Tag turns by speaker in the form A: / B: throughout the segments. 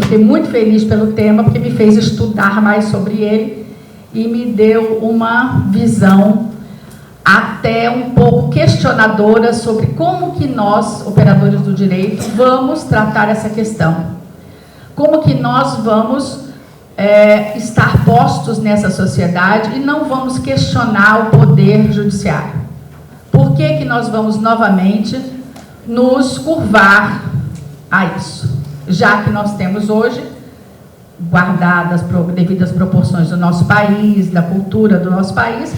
A: fiquei muito feliz pelo tema, porque me fez estudar mais sobre ele e me deu uma visão até um pouco questionadora sobre como que nós, operadores do direito, vamos tratar essa questão. Como que nós vamos estar postos nessa sociedade e não vamos questionar o poder judiciário. Por que que nós vamos novamente nos curvar a isso? Já que nós temos hoje, guardadas as devidas proporções do nosso país, da cultura do nosso país,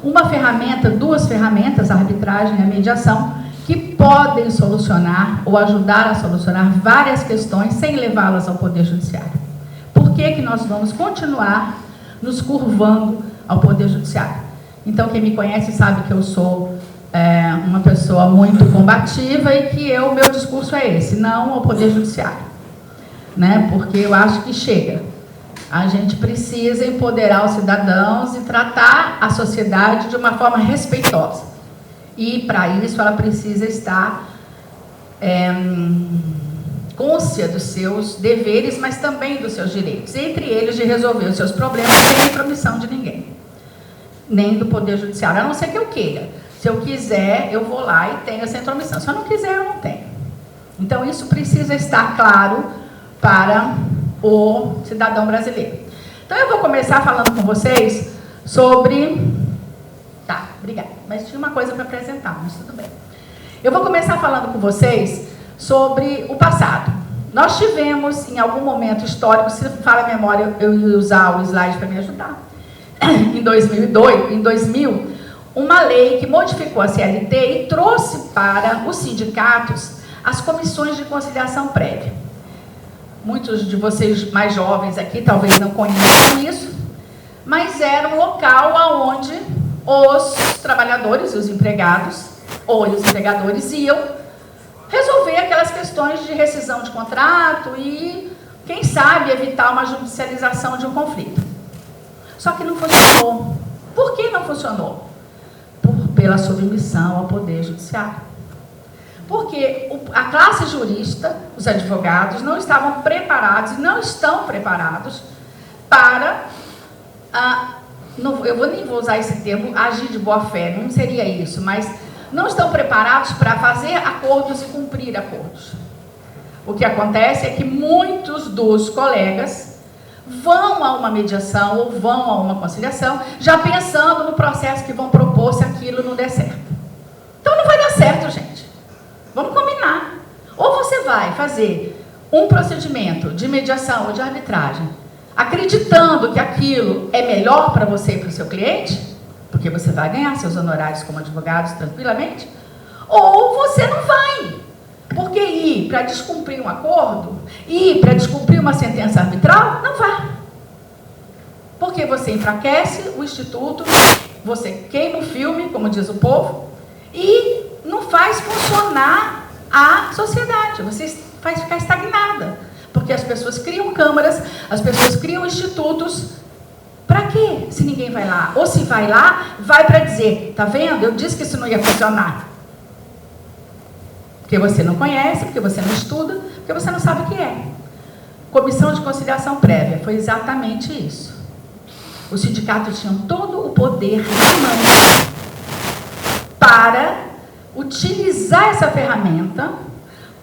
A: uma ferramenta, duas ferramentas, a arbitragem e a mediação, que podem solucionar ou ajudar a solucionar várias questões sem levá-las ao Poder Judiciário. Por que que nós vamos continuar nos curvando ao Poder Judiciário? Então, quem me conhece sabe que eu sou uma pessoa muito combativa e que o meu discurso é esse, não ao Poder Judiciário, né? Porque eu acho que chega. A gente precisa empoderar os cidadãos e tratar a sociedade de uma forma respeitosa. E, para isso, ela precisa estar cônscia dos seus deveres, mas também dos seus direitos. Entre eles, de resolver os seus problemas sem intromissão de ninguém. Nem do Poder Judiciário, a não ser que eu queira. Se eu quiser, eu vou lá e tenho essa intromissão. Se eu não quiser, eu não tenho. Então, isso precisa estar claro para o cidadão brasileiro. Então, eu vou começar falando com vocês sobre... Tá, obrigada. Mas tinha uma coisa para apresentar, mas tudo bem. Eu vou começar falando com vocês sobre o passado. Nós tivemos, em algum momento histórico, se fala a memória, eu ia usar o slide para me ajudar, em 2000, uma lei que modificou a CLT e trouxe para os sindicatos as comissões de conciliação prévia. Muitos de vocês mais jovens aqui talvez não conheçam isso, mas era um local onde os trabalhadores e os empregados, ou os empregadores, iam resolver aquelas questões de rescisão de contrato e, quem sabe, evitar uma judicialização de um conflito. Só que não funcionou. Por que não funcionou? Pela submissão ao Poder Judiciário. Porque a classe jurista, os advogados, não estavam preparados e não estão preparados para, eu nem vou usar esse termo, agir de boa fé, não seria isso, mas não estão preparados para fazer acordos e cumprir acordos. O que acontece é que muitos dos colegas vão a uma mediação ou vão a uma conciliação já pensando no processo que vão propor se aquilo não der certo. Então não vai dar certo, gente. Vamos combinar. Ou você vai fazer um procedimento de mediação ou de arbitragem acreditando que aquilo é melhor para você e para o seu cliente, porque você vai ganhar seus honorários como advogados tranquilamente, ou você não vai. Porque ir para descumprir um acordo, ir para descumprir uma sentença arbitral, não vai. Porque você enfraquece o instituto, você queima o filme, como diz o povo, e não faz funcionar a sociedade, você faz ficar estagnada. Porque as pessoas criam câmaras, as pessoas criam institutos. Para quê? Se ninguém vai lá. Ou se vai lá, vai para dizer, tá vendo? Eu disse que isso não ia funcionar. Porque você não conhece, porque você não estuda, porque você não sabe o que é. Comissão de conciliação prévia, foi exatamente isso. Os sindicatos tinham todo o poder na mão para utilizar essa ferramenta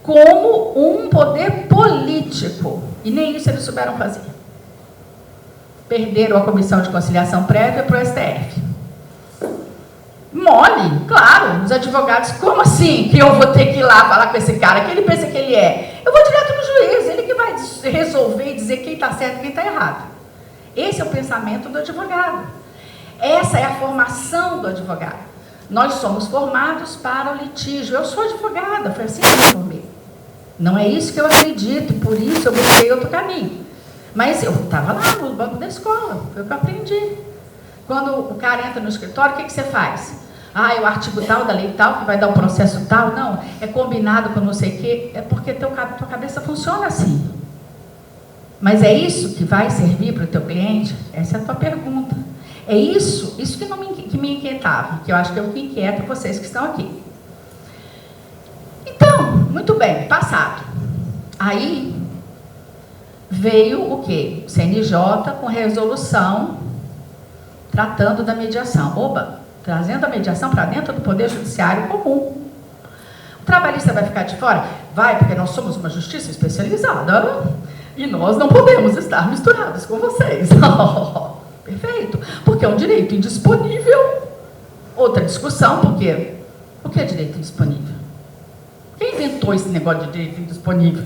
A: como um poder político. E nem isso eles souberam fazer. Perderam a comissão de conciliação prévia para o STF. Mole, claro, os advogados, como assim que eu vou ter que ir lá falar com esse cara, que ele pensa que ele é? Eu vou direto no juiz, ele que vai resolver e dizer quem está certo e quem está errado. Esse é o pensamento do advogado. Essa é a formação do advogado. Nós somos formados para o litígio. Eu sou advogada, foi assim que eu me formei. Não é isso que eu acredito, por isso eu busquei outro caminho. Mas eu estava lá no banco da escola, foi o que eu aprendi. Quando o cara entra no escritório, o que você faz? Ah, é o artigo tal, da lei tal, que vai dar o processo tal. Não, é combinado com não sei o quê. É porque tua cabeça funciona assim. Mas é isso que vai servir para o teu cliente? Essa é a tua pergunta. É isso que me inquietava, que eu acho que é o que inquieta vocês que estão aqui. Então, muito bem, passado. Aí, veio o quê? CNJ com resolução tratando da mediação. Oba, trazendo a mediação para dentro do Poder Judiciário comum. O trabalhista vai ficar de fora? Vai, porque nós somos uma justiça especializada e nós não podemos estar misturados com vocês. Perfeito, porque é um direito indisponível. Outra discussão, porque o que é direito indisponível? Quem inventou esse negócio de direito indisponível?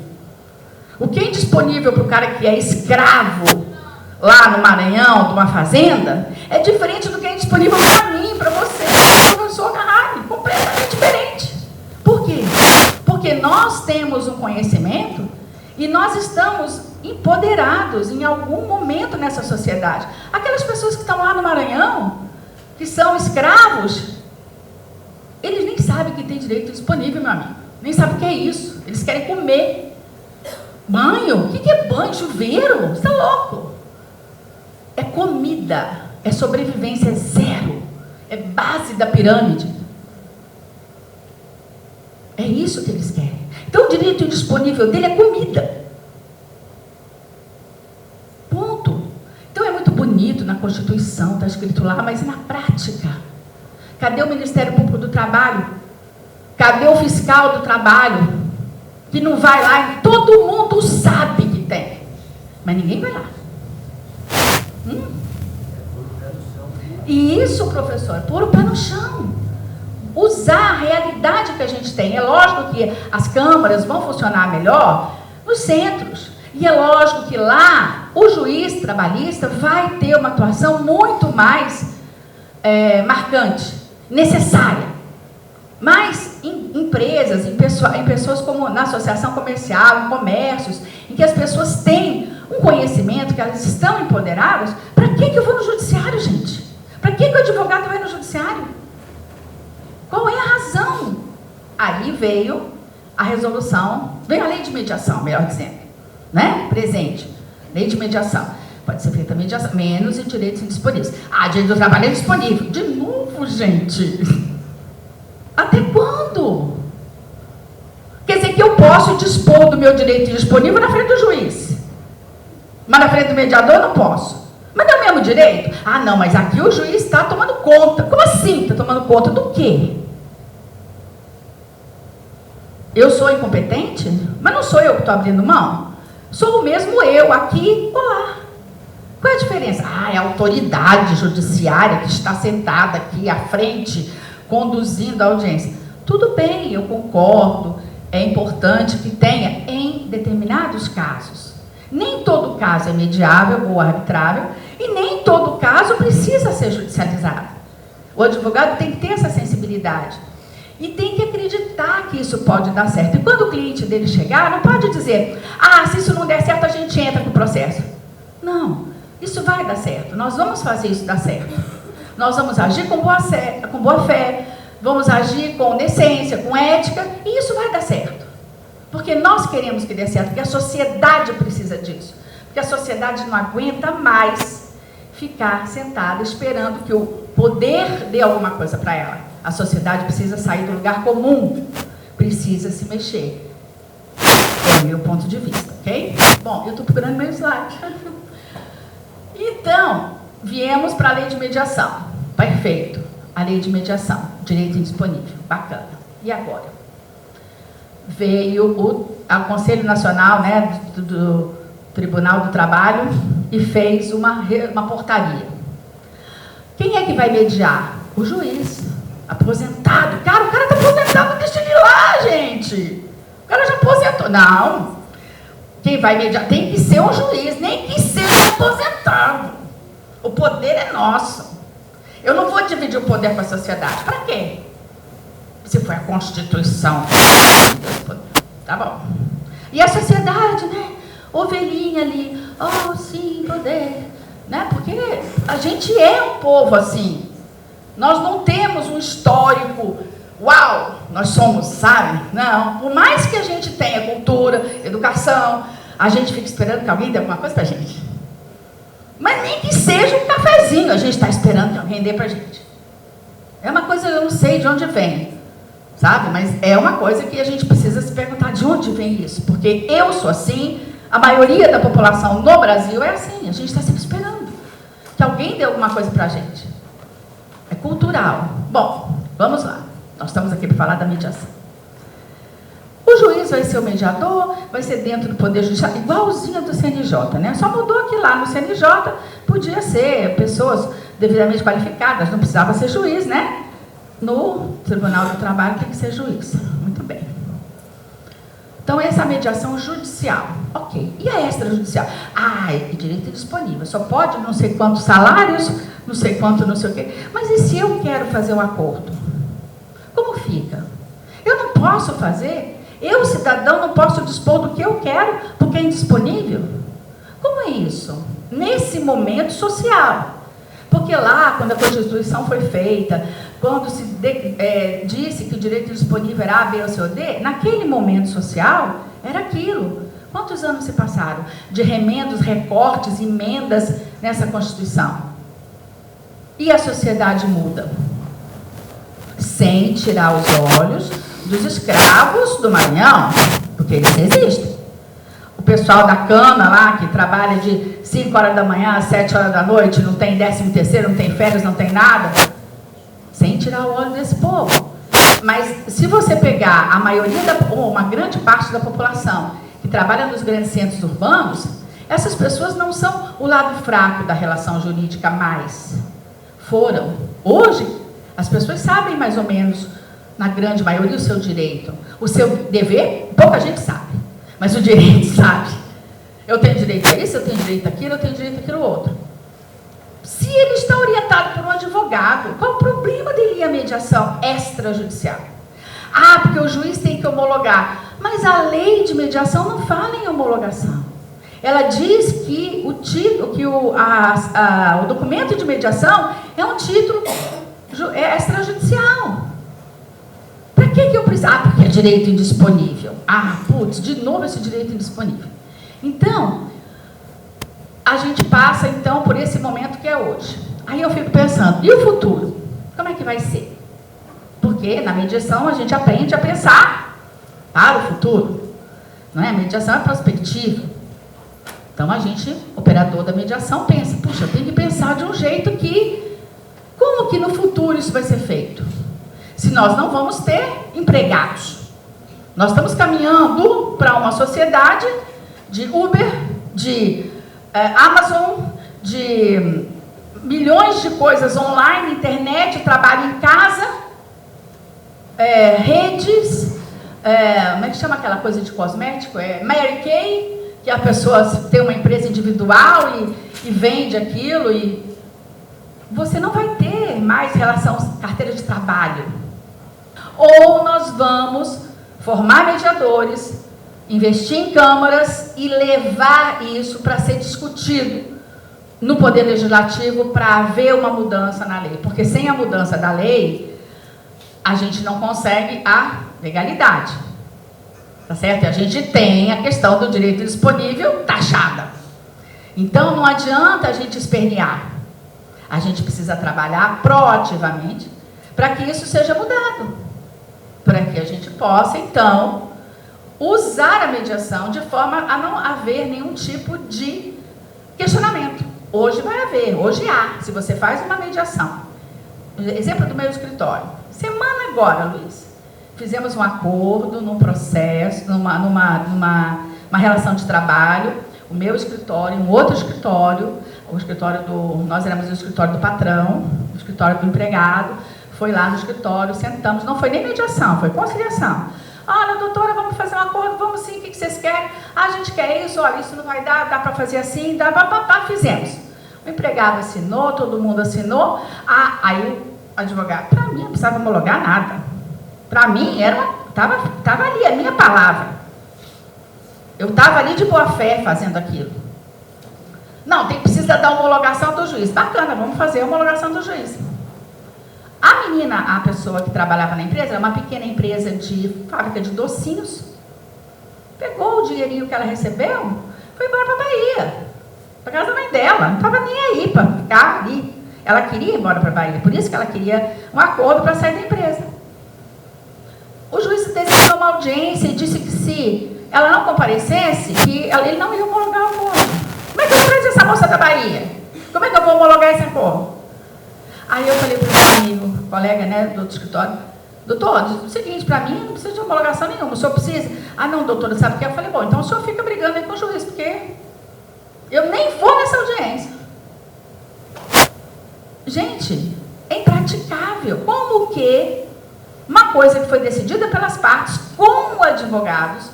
A: O que é indisponível para o cara que é escravo lá no Maranhão, de uma fazenda, é diferente do que é indisponível para mim, para você, professor Carrari, completamente diferente. Por quê? Porque nós temos um conhecimento e nós estamos empoderados em algum momento nessa sociedade. Aquelas pessoas que estão lá no Maranhão, que são escravos, eles nem sabem que tem direito disponível, meu amigo. Nem sabem o que é isso. Eles querem comer. Banho? O que é banho? Chuveiro? Você está louco? É comida. É sobrevivência, é zero. É base da pirâmide. É isso que eles querem. Então o direito indisponível dele é comida. Ponto. Então é muito bonito na Constituição, está escrito lá, mas na prática? Cadê o Ministério Público do Trabalho? Cadê o fiscal do trabalho? Que não vai lá e todo mundo sabe que tem. Mas ninguém vai lá. E isso, professor, é pôr o pé no chão. Usar a realidade que a gente tem. É lógico que as câmaras vão funcionar melhor nos centros. E é lógico que lá o juiz trabalhista vai ter uma atuação muito mais marcante, necessária. Mas em empresas, em pessoas como na associação comercial, em comércios, em que as pessoas têm um conhecimento, que elas estão empoderadas, para que eu vou no judiciário, gente? Para que o advogado vai no judiciário? Qual é a razão? Aí veio a resolução, veio a lei de mediação, melhor dizendo, né? Presente, lei de mediação. Pode ser feita mediação, menos em direitos indisponíveis. Direito do trabalho é disponível. De novo, gente. Até quando? Quer dizer que eu posso dispor do meu direito indisponível na frente do juiz. Mas na frente do mediador eu não posso. Mas não é o mesmo direito? Não, mas aqui o juiz está tomando conta. Como assim está tomando conta do quê? Eu sou incompetente? Mas não sou eu que estou abrindo mão? Sou o mesmo eu, aqui ou lá. Qual é a diferença? É a autoridade judiciária que está sentada aqui à frente, conduzindo a audiência. Tudo bem, eu concordo, é importante que tenha em determinados casos. Nem todo caso é mediável ou arbitrável e nem todo caso precisa ser judicializado. O advogado tem que ter essa sensibilidade e tem que acreditar que isso pode dar certo. E quando o cliente dele chegar, não pode dizer, se isso não der certo, a gente entra com o processo. Não, isso vai dar certo, nós vamos fazer isso dar certo. Nós vamos agir com boa fé, vamos agir com decência, com ética, e isso vai dar certo. Porque nós queremos que dê certo, porque a sociedade precisa disso. Porque a sociedade não aguenta mais ficar sentada esperando que o poder dê alguma coisa para ela. A sociedade precisa sair do lugar comum, precisa se mexer. É o meu ponto de vista, ok? Bom, eu estou procurando meu slide. Então, viemos para a lei de mediação. Perfeito. A lei de mediação. Direito indisponível. Bacana. E agora? Veio o Conselho Nacional, né, do Tribunal do Trabalho e fez uma portaria. Quem é que vai mediar? O juiz. Aposentado. Cara, o cara está aposentado, deixa ele lá, gente. O cara já aposentou. Não. Quem vai mediar tem que ser o juiz, nem que seja aposentado. O poder é nosso. Eu não vou dividir o poder com a sociedade. Para quê? Se foi a Constituição. Tá bom. E a sociedade, né? Ovelhinha ali. Sim, poder. Né? Porque a gente é um povo assim. Nós não temos um histórico. Uau, nós somos, sabe? Não. Por mais que a gente tenha cultura, educação, a gente fica esperando que alguém dê alguma coisa pra gente. Mas nem que seja um cafezinho, a gente está esperando que alguém dê pra gente. É uma coisa, eu não sei de onde vem, sabe? Mas é uma coisa que a gente precisa se perguntar de onde vem isso. Porque eu sou assim, A maioria da população no Brasil é assim, a gente está sempre esperando que alguém dê alguma coisa para a gente. É cultural. Bom, vamos lá. Nós estamos aqui para falar da mediação. O juiz vai ser o mediador, vai ser dentro do Poder Judiciário, igualzinho do CNJ, né? Só mudou que lá no CNJ podia ser pessoas devidamente qualificadas, não precisava ser juiz, né? No Tribunal do Trabalho tem que ser juiz. Muito bem. Então, essa mediação judicial. Ok. E a extrajudicial? Que direito disponível. Só pode não sei quantos salários, não sei quanto, não sei o quê. Mas e se eu quero fazer um acordo? Como fica? Eu não posso fazer? Eu, cidadão, não posso dispor do que eu quero porque é indisponível? Como é isso? Nesse momento social. Porque lá, quando a Constituição foi feita, quando se disse que o direito disponível era A, B ou C ou D, naquele momento social, era aquilo. Quantos anos se passaram de remendos, recortes, emendas nessa Constituição? E a sociedade muda. Sem tirar os olhos dos escravos do Maranhão, porque eles existem. O pessoal da cana lá, que trabalha de 5 horas da manhã às 7 horas da noite, não tem 13º, não tem férias, não tem nada, sem tirar o olho desse povo. Mas se você pegar a maioria, ou uma grande parte da população que trabalha nos grandes centros urbanos, essas pessoas não são o lado fraco da relação jurídica mais. Foram. Hoje, as pessoas sabem mais ou menos, na grande maioria, o seu direito. O seu dever, pouca gente sabe. Mas o direito sabe. Eu tenho direito a isso, eu tenho direito àquilo, eu tenho direito àquilo outro. Se ele está orientado por um advogado, qual o problema dele ir à mediação extrajudicial? Porque o juiz tem que homologar. Mas a lei de mediação não fala em homologação. Ela diz que o documento de mediação é um título extrajudicial. Para que eu preciso? Porque é direito indisponível. De novo esse direito indisponível. Então, a gente passa, então, por esse momento que é hoje. Aí eu fico pensando, e o futuro? Como é que vai ser? Porque na mediação a gente aprende a pensar para o futuro. Não é? A mediação é prospectiva. Então, a gente, operador da mediação, pensa, puxa, eu tenho que pensar de um jeito que... Como que no futuro isso vai ser feito? Se nós não vamos ter empregados. Nós estamos caminhando para uma sociedade de Uber, de Amazon, de milhões de coisas online, internet, trabalho em casa, redes, como é que chama aquela coisa de cosmético? Mary Kay, que a pessoa tem uma empresa individual e vende aquilo, e você não vai ter mais relação carteira de trabalho. Ou nós vamos formar mediadores, investir em câmaras e levar isso para ser discutido no Poder Legislativo para haver uma mudança na lei. Porque sem a mudança da lei, a gente não consegue a legalidade. Tá certo? E a gente tem a questão do direito disponível taxada. Então, não adianta a gente espernear. A gente precisa trabalhar proativamente para que isso seja mudado. Para que a gente possa, então, usar a mediação de forma a não haver nenhum tipo de questionamento. Hoje vai haver, hoje há, se você faz uma mediação. Exemplo do meu escritório. Semana agora, Luiz, fizemos um acordo num processo, numa relação de trabalho, o meu escritório, um outro escritório, nós éramos o escritório do patrão, o escritório do empregado, foi lá no escritório, sentamos, não foi nem mediação, foi conciliação. Olha, doutora, vamos fazer um acordo, vamos sim, o que vocês querem? A gente quer isso, olha, isso não vai dar, dá para fazer assim, dá, fizemos. O empregado assinou, todo mundo assinou, aí o advogado, para mim, não precisava homologar nada. Para mim, estava ali, a minha palavra. Eu estava ali de boa fé fazendo aquilo. Não, precisa da homologação do juiz. Bacana, vamos fazer a homologação do juiz. A pessoa que trabalhava na empresa, era uma pequena empresa de fábrica de docinhos, pegou o dinheirinho que ela recebeu, foi embora para a Bahia, para casa da mãe dela, não estava nem aí para ficar ali. Ela queria ir embora para a Bahia, por isso que ela queria um acordo para sair da empresa. O juiz designou uma audiência e disse que se ela não comparecesse, que ele não ia homologar Bolsa da Bahia? Como é que eu vou homologar esse acordo? Aí eu falei para o meu amigo, colega, né, do outro escritório, doutor, o seguinte, para mim não precisa de homologação nenhuma, o senhor precisa? Ah, não, doutora, sabe o que? Eu falei, bom, então o senhor fica brigando aí com o juiz, porque eu nem vou nessa audiência. Gente, é impraticável. Como que uma coisa que foi decidida pelas partes com advogados,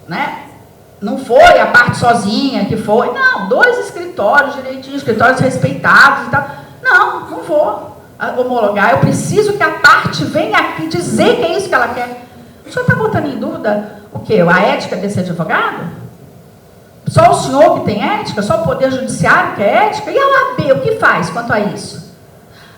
A: né? Não foi a parte sozinha que foi, não, 2 escritórios direitinho, escritórios respeitados e tal. Não vou homologar, eu preciso que a parte venha aqui dizer que é isso que ela quer. O senhor está botando em dúvida o quê? A ética desse advogado? Só o senhor que tem ética? Só o Poder Judiciário que é ética? E a OAB, o que faz quanto a isso?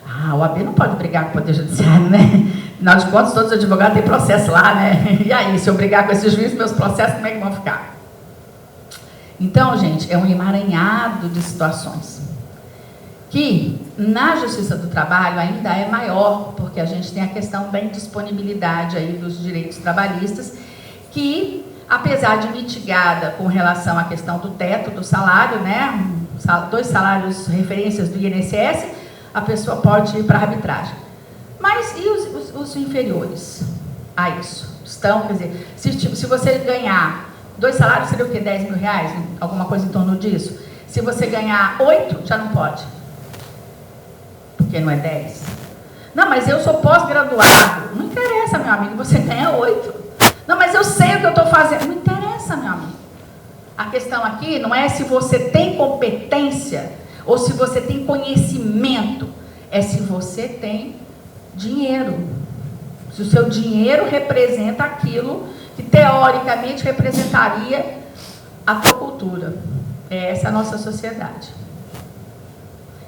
A: Ah, a OAB não pode brigar com o Poder Judiciário, né? Afinal de contas, todos os advogados têm processo lá, né? E aí, se eu brigar com esse juiz, meus processos, como é que vão ficar? Então, gente, é um emaranhado de situações que, na Justiça do Trabalho, ainda é maior, porque a gente tem a questão da indisponibilidade aí dos direitos trabalhistas, que, apesar de mitigada com relação à questão do teto do salário, né, 2 salários referências do INSS, a pessoa pode ir para a arbitragem. Mas e os inferiores a isso? Estão, quer dizer, se você ganhar 2 salários, seria o quê? 10 mil reais? Alguma coisa em torno disso? Se você ganhar 8, já não pode. Porque não é 10. Não, mas eu sou pós-graduado. Não interessa, meu amigo, você ganha 8. Não, mas eu sei o que eu estou fazendo. Não interessa, meu amigo. A questão aqui não é se você tem competência ou se você tem conhecimento. É se você tem dinheiro. Se o seu dinheiro representa aquilo que teoricamente representaria a tua cultura. Essa é a nossa sociedade.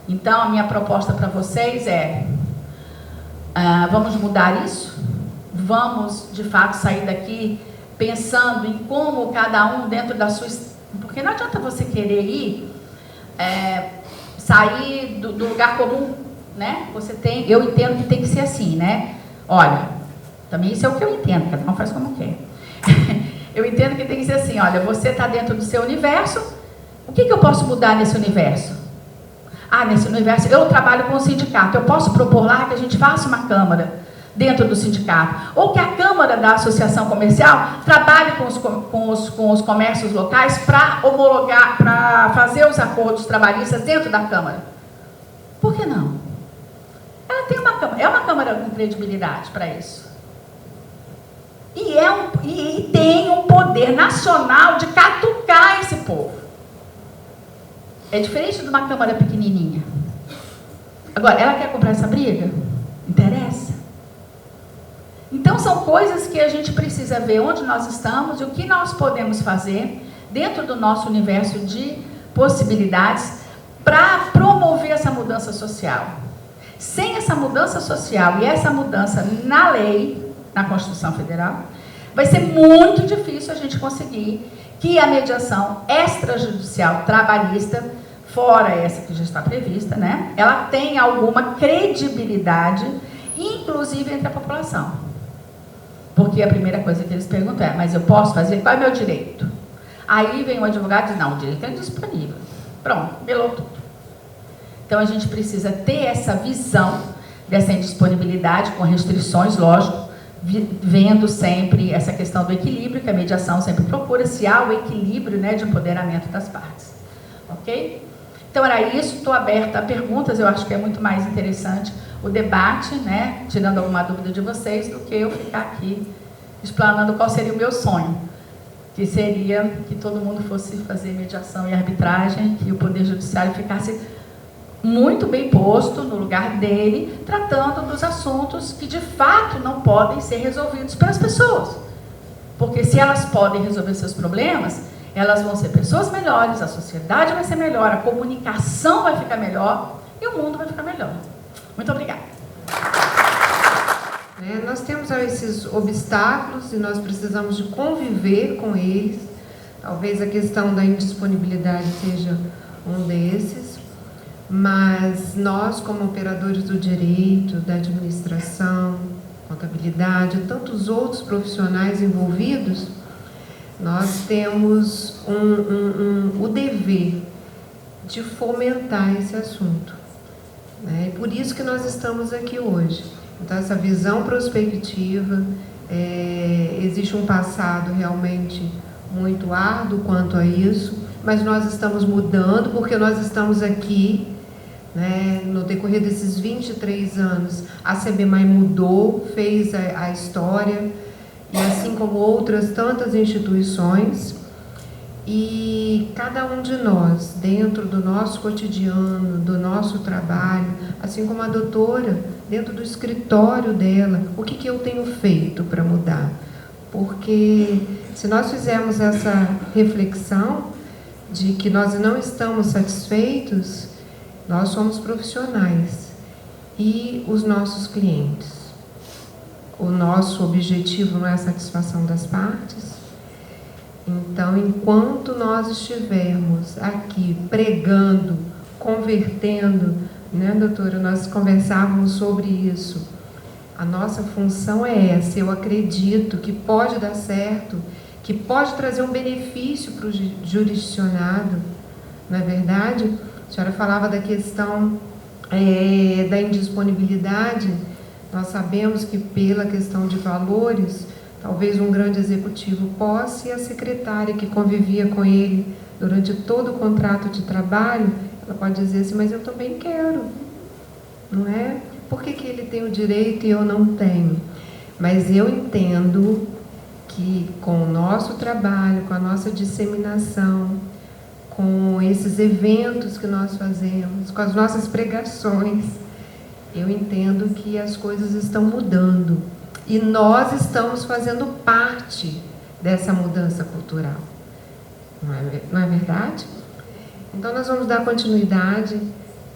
A: Então, a minha proposta para vocês é, vamos mudar isso? Vamos, de fato, sair daqui pensando em como cada um dentro da sua... Porque não adianta você querer ir, sair do lugar comum, né? Eu entendo que tem que ser assim, né? Olha, também isso é o que eu entendo, cada um faz como quer. Eu entendo que tem que ser assim, olha, você está dentro do seu universo, o que eu posso mudar nesse universo? Nesse universo, eu trabalho com o sindicato, eu posso propor lá que a gente faça uma câmara dentro do sindicato, ou que a Câmara da Associação Comercial trabalhe com os comércios locais para homologar, para fazer os acordos trabalhistas dentro da Câmara. Por que não? Ela tem uma Câmara, é uma Câmara com credibilidade para isso. E tem um poder nacional de catucar esse povo. É diferente de uma Câmara pequenininha. Agora, ela quer comprar essa briga? Interessa? Então, são coisas que a gente precisa ver onde nós estamos e o que nós podemos fazer dentro do nosso universo de possibilidades para promover essa mudança social. Sem essa mudança social e essa mudança na lei, na Constituição Federal, vai ser muito difícil a gente conseguir que a mediação extrajudicial trabalhista, fora essa que já está prevista, né, ela tenha alguma credibilidade, inclusive entre a população. Porque a primeira coisa que eles perguntam é, mas eu posso fazer? Qual é o meu direito? Aí vem o advogado e diz, não, o direito é disponível. Pronto, melou tudo. Então a gente precisa ter essa visão dessa indisponibilidade, com restrições, lógico, vendo sempre essa questão do equilíbrio, que a mediação sempre procura, se há o equilíbrio, né, de empoderamento das partes. Ok? Então era isso, estou aberta a perguntas, eu acho que é muito mais interessante o debate, né, tirando alguma dúvida de vocês, do que eu ficar aqui explanando qual seria o meu sonho, que seria que todo mundo fosse fazer mediação e arbitragem, que o Poder Judiciário ficasse muito bem posto no lugar dele, tratando dos assuntos que de fato não podem ser resolvidos pelas pessoas. Porque se elas podem resolver seus problemas, elas vão ser pessoas melhores, a sociedade vai ser melhor, a comunicação vai ficar melhor e o mundo vai ficar melhor. Muito obrigada.
B: Nós temos esses obstáculos e nós precisamos de conviver com eles. Talvez a questão da indisponibilidade seja um desses, mas nós, como operadores do direito, da administração, contabilidade, tantos outros profissionais envolvidos, nós temos o dever de fomentar esse assunto, né? E por isso que nós estamos aqui hoje. Então, essa visão prospectiva, existe um passado realmente muito árduo quanto a isso, mas nós estamos mudando porque nós estamos aqui, né? No decorrer desses 23 anos, a CBMAI mudou, fez a história, e assim como outras tantas instituições, e cada um de nós, dentro do nosso cotidiano, do nosso trabalho, assim como a doutora, dentro do escritório dela, o que eu tenho feito para mudar? Porque se nós fizermos essa reflexão de que nós não estamos satisfeitos, nós somos profissionais e os nossos clientes. O nosso objetivo não é a satisfação das partes. Então, enquanto nós estivermos aqui pregando, convertendo, né, doutora, nós conversávamos sobre isso. A nossa função é essa. Eu acredito que pode dar certo, que pode trazer um benefício para o jurisdicionado, não é verdade? A senhora falava da questão da indisponibilidade. Nós sabemos que pela questão de valores, talvez um grande executivo possa, e a secretária que convivia com ele durante todo o contrato de trabalho, ela pode dizer assim, mas eu também quero, não é? Por que ele tem o direito e eu não tenho? Mas eu entendo que com o nosso trabalho, com a nossa disseminação, com esses eventos que nós fazemos, com as nossas pregações, eu entendo que as coisas estão mudando. E nós estamos fazendo parte dessa mudança cultural. Não é verdade? Então, nós vamos dar continuidade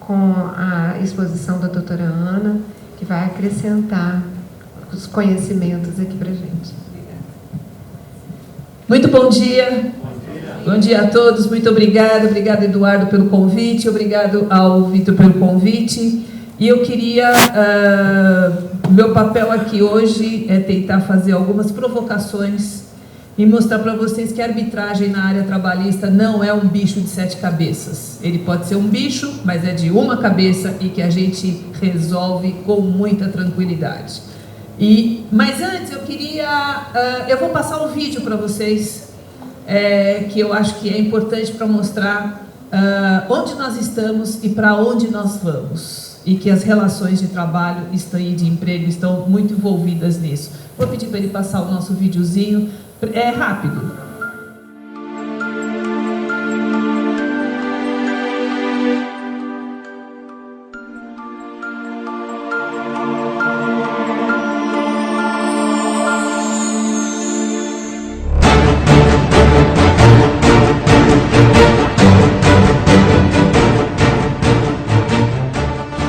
B: com a exposição da doutora Ana, que vai acrescentar os conhecimentos aqui para a gente.
C: Muito bom dia. Bom dia a todos, muito obrigada. Obrigada, Eduardo, pelo convite. Obrigado ao Vitor pelo convite. E eu queria... meu papel aqui hoje é tentar fazer algumas provocações e mostrar para vocês que a arbitragem na área trabalhista não é um bicho de 7 cabeças. Ele pode ser um bicho, mas é de uma cabeça e que a gente resolve com muita tranquilidade. Mas antes eu queria... eu vou passar um vídeo para vocês, que eu acho que é importante para mostrar onde nós estamos e para onde nós vamos. E que as relações de trabalho e de emprego estão muito envolvidas nisso. Vou pedir para ele passar o nosso videozinho. É rápido.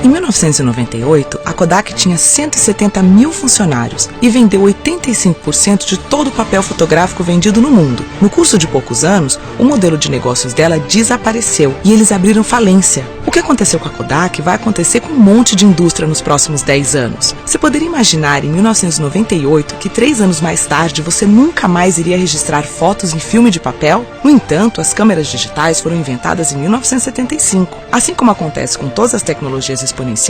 D: Em 1998, a Kodak tinha 170 mil funcionários e vendeu 85% de todo o papel fotográfico vendido no mundo. No curso de poucos anos, o modelo de negócios dela desapareceu e eles abriram falência. O que aconteceu com a Kodak vai acontecer com um monte de indústria nos próximos 10 anos. Você poderia imaginar em 1998 que 3 anos mais tarde você nunca mais iria registrar fotos em filme de papel? No entanto, as câmeras digitais foram inventadas em 1975. Assim como acontece com todas as tecnologias exponenciais,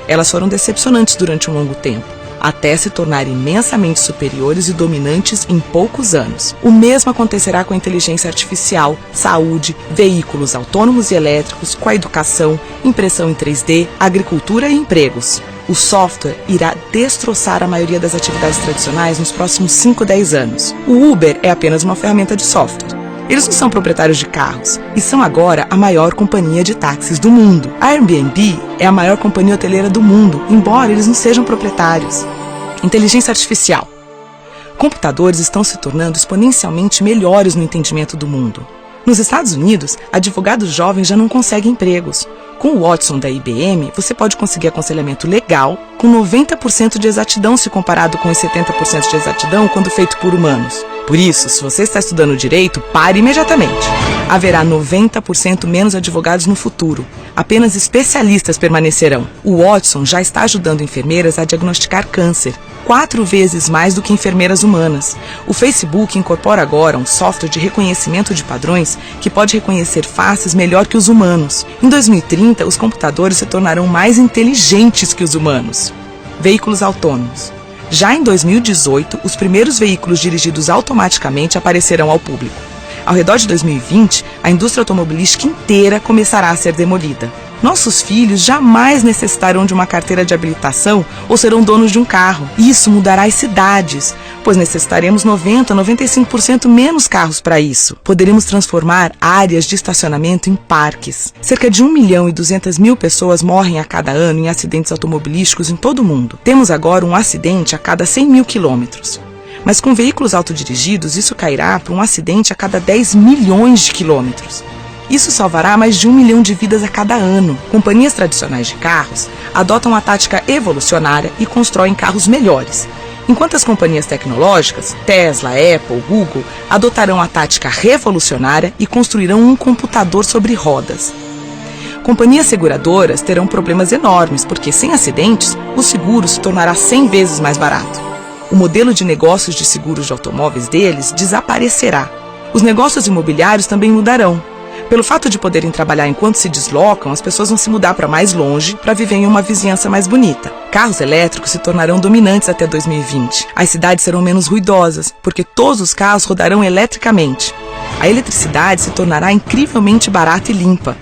D: elas foram decepcionantes durante um longo tempo, até se tornarem imensamente superiores e dominantes em poucos anos. O mesmo acontecerá com a inteligência artificial, saúde, veículos autônomos e elétricos, com a educação, impressão em 3D, agricultura e empregos. O software irá destroçar a maioria das atividades tradicionais nos próximos 5 a 10 anos. O Uber é apenas uma ferramenta de software. Eles não são proprietários de carros e são agora a maior companhia de táxis do mundo. A Airbnb é a maior companhia hoteleira do mundo, embora eles não sejam proprietários. Inteligência artificial. Computadores estão se tornando exponencialmente melhores no entendimento do mundo. Nos Estados Unidos, advogados jovens já não conseguem empregos. Com o Watson da IBM, você pode conseguir aconselhamento legal, com 90% de exatidão se comparado com os 70% de exatidão quando feito por humanos. Por isso, se você está estudando direito, pare imediatamente. Haverá 90% menos advogados no futuro. Apenas especialistas permanecerão. O Watson já está ajudando enfermeiras a diagnosticar câncer, 4 vezes mais do que enfermeiras humanas. O Facebook incorpora agora um software de reconhecimento de padrões que pode reconhecer faces melhor que os humanos. Em 2030, os computadores se tornarão mais inteligentes que os humanos. Veículos autônomos. Já em 2018, os primeiros veículos dirigidos automaticamente aparecerão ao público. Ao redor de 2020, a indústria automobilística inteira começará a ser demolida. Nossos filhos jamais necessitarão de uma carteira de habilitação ou serão donos de um carro. Isso mudará as cidades, pois necessitaremos 90-95% menos carros para isso. Poderemos transformar áreas de estacionamento em parques. Cerca de 1.200.000 pessoas morrem a cada ano em acidentes automobilísticos em todo o mundo. Temos agora um acidente a cada 100.000 quilômetros. Mas com veículos autodirigidos, isso cairá para um acidente a cada 10 milhões de quilômetros. Isso salvará mais de 1 milhão de vidas a cada ano. Companhias tradicionais de carros adotam a tática evolucionária e constroem carros melhores, enquanto as companhias tecnológicas, Tesla, Apple, Google, adotarão a tática revolucionária e construirão um computador sobre rodas. Companhias seguradoras terão problemas enormes, porque sem acidentes, o seguro se tornará 100 vezes mais barato. O modelo de negócios de seguros de automóveis deles desaparecerá. Os negócios imobiliários também mudarão. Pelo fato de poderem trabalhar enquanto se deslocam, as pessoas vão se mudar para mais longe para viver em uma vizinhança mais bonita. Carros elétricos se tornarão dominantes até 2020. As cidades serão menos ruidosas, porque todos os carros rodarão eletricamente. A eletricidade se tornará incrivelmente barata e limpa.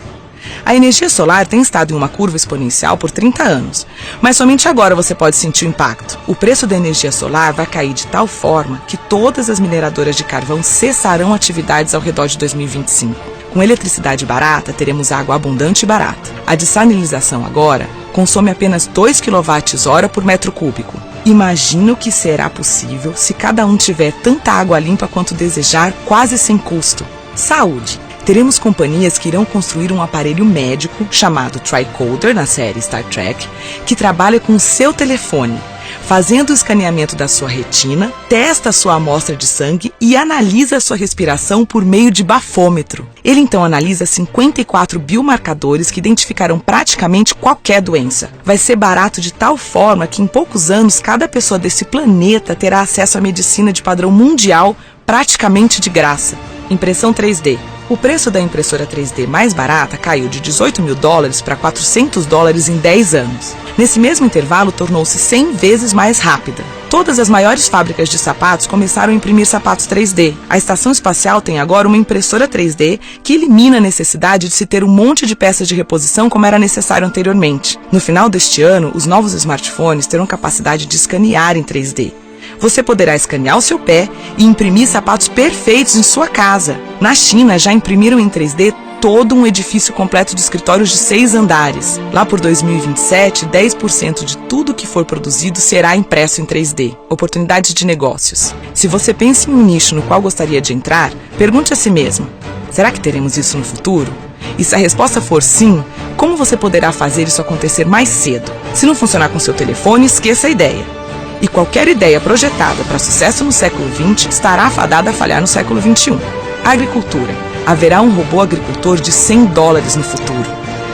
D: A energia solar tem estado em uma curva exponencial por 30 anos, mas somente agora você pode sentir o impacto. O preço da energia solar vai cair de tal forma que todas as mineradoras de carvão cessarão atividades ao redor de 2025. Com eletricidade barata, teremos água abundante e barata. A dessalinização agora consome apenas 2 kWh por metro cúbico. Imagina o que será possível se cada um tiver tanta água limpa quanto desejar, quase sem custo. Saúde. Teremos companhias que irão construir um aparelho médico chamado Tricorder, na série Star Trek, que trabalha com o seu telefone, fazendo o escaneamento da sua retina, testa a sua amostra de sangue e analisa a sua respiração por meio de bafômetro. Ele então analisa 54 biomarcadores que identificarão praticamente qualquer doença. Vai ser barato de tal forma que em poucos anos cada pessoa desse planeta terá acesso à medicina de padrão mundial praticamente de graça. Impressão 3D. O preço da impressora 3D mais barata caiu de $18.000 para $400 em 10 anos. Nesse mesmo intervalo, tornou-se 100 vezes mais rápida. Todas as maiores fábricas de sapatos começaram a imprimir sapatos 3D. A estação espacial tem agora uma impressora 3D que elimina a necessidade de se ter um monte de peças de reposição como era necessário anteriormente. No final deste ano, os novos smartphones terão capacidade de escanear em 3D. Você poderá escanear o seu pé e imprimir sapatos perfeitos em sua casa. Na China, já imprimiram em 3D todo um edifício completo de escritórios de 6 andares. Lá por 2027, 10% de tudo que for produzido será impresso em 3D. Oportunidades de negócios. Se você pensa em um nicho no qual gostaria de entrar, pergunte a si mesmo: será que teremos isso no futuro? E se a resposta for sim, como você poderá fazer isso acontecer mais cedo? Se não funcionar com seu telefone, esqueça a ideia. E qualquer ideia projetada para sucesso no século XX estará afadada a falhar no século XXI. Agricultura. Haverá um robô agricultor de $100 no futuro.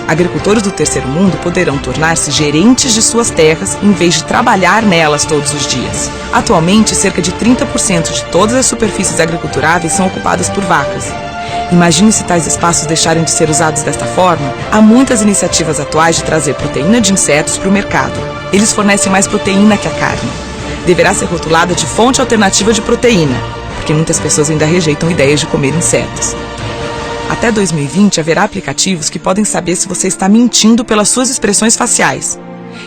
D: Agricultores do terceiro mundo poderão tornar-se gerentes de suas terras em vez de trabalhar nelas todos os dias. Atualmente, cerca de 30% de todas as superfícies agriculturáveis são ocupadas por vacas. Imagine se tais espaços deixarem de ser usados desta forma. Há muitas iniciativas atuais de trazer proteína de insetos para o mercado. Eles fornecem mais proteína que a carne. Deverá ser rotulada de fonte alternativa de proteína, porque muitas pessoas ainda rejeitam ideias de comer insetos. Até 2020, haverá aplicativos que podem saber se você está mentindo pelas suas expressões faciais.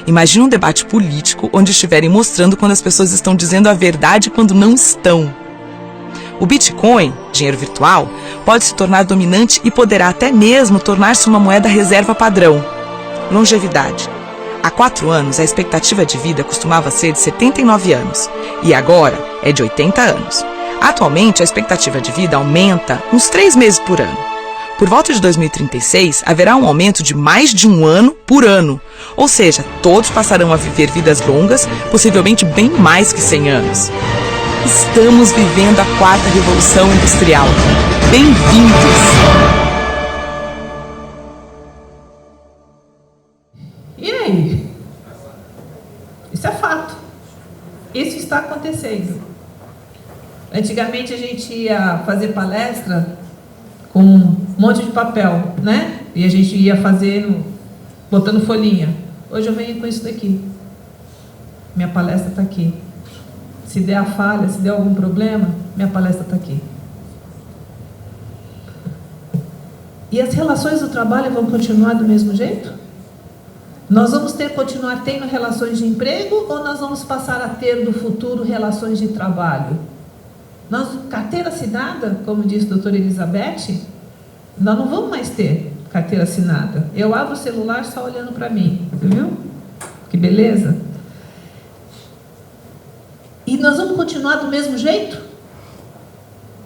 D: Imagine um debate político onde estiverem mostrando quando as pessoas estão dizendo a verdade quando não estão. O Bitcoin, dinheiro virtual, pode se tornar dominante e poderá até mesmo tornar-se uma moeda reserva padrão. Longevidade. Há 4 anos, a expectativa de vida costumava ser de 79 anos, e agora é de 80 anos. Atualmente, a expectativa de vida aumenta uns 3 meses por ano. Por volta de 2036, haverá um aumento de mais de 1 ano por ano. Ou seja, todos passarão a viver vidas longas, possivelmente bem mais que 100 anos. Estamos vivendo a 4ª Revolução Industrial. Bem-vindos!
C: E aí? Isso é fato. Isso está acontecendo. Antigamente a gente ia fazer palestra com um monte de papel, né? E a gente ia fazendo, botando folhinha. Hoje eu venho com isso daqui. Minha palestra está aqui. Se der a falha, se der algum problema, minha palestra está aqui. E as relações do trabalho vão continuar do mesmo jeito? Nós vamos continuar tendo relações de emprego ou nós vamos passar a ter no futuro relações de trabalho? Nós, carteira assinada, como disse a doutora Elizabeth, nós não vamos mais ter carteira assinada. Eu abro o celular só olhando para mim, viu? Que beleza? E nós vamos continuar do mesmo jeito?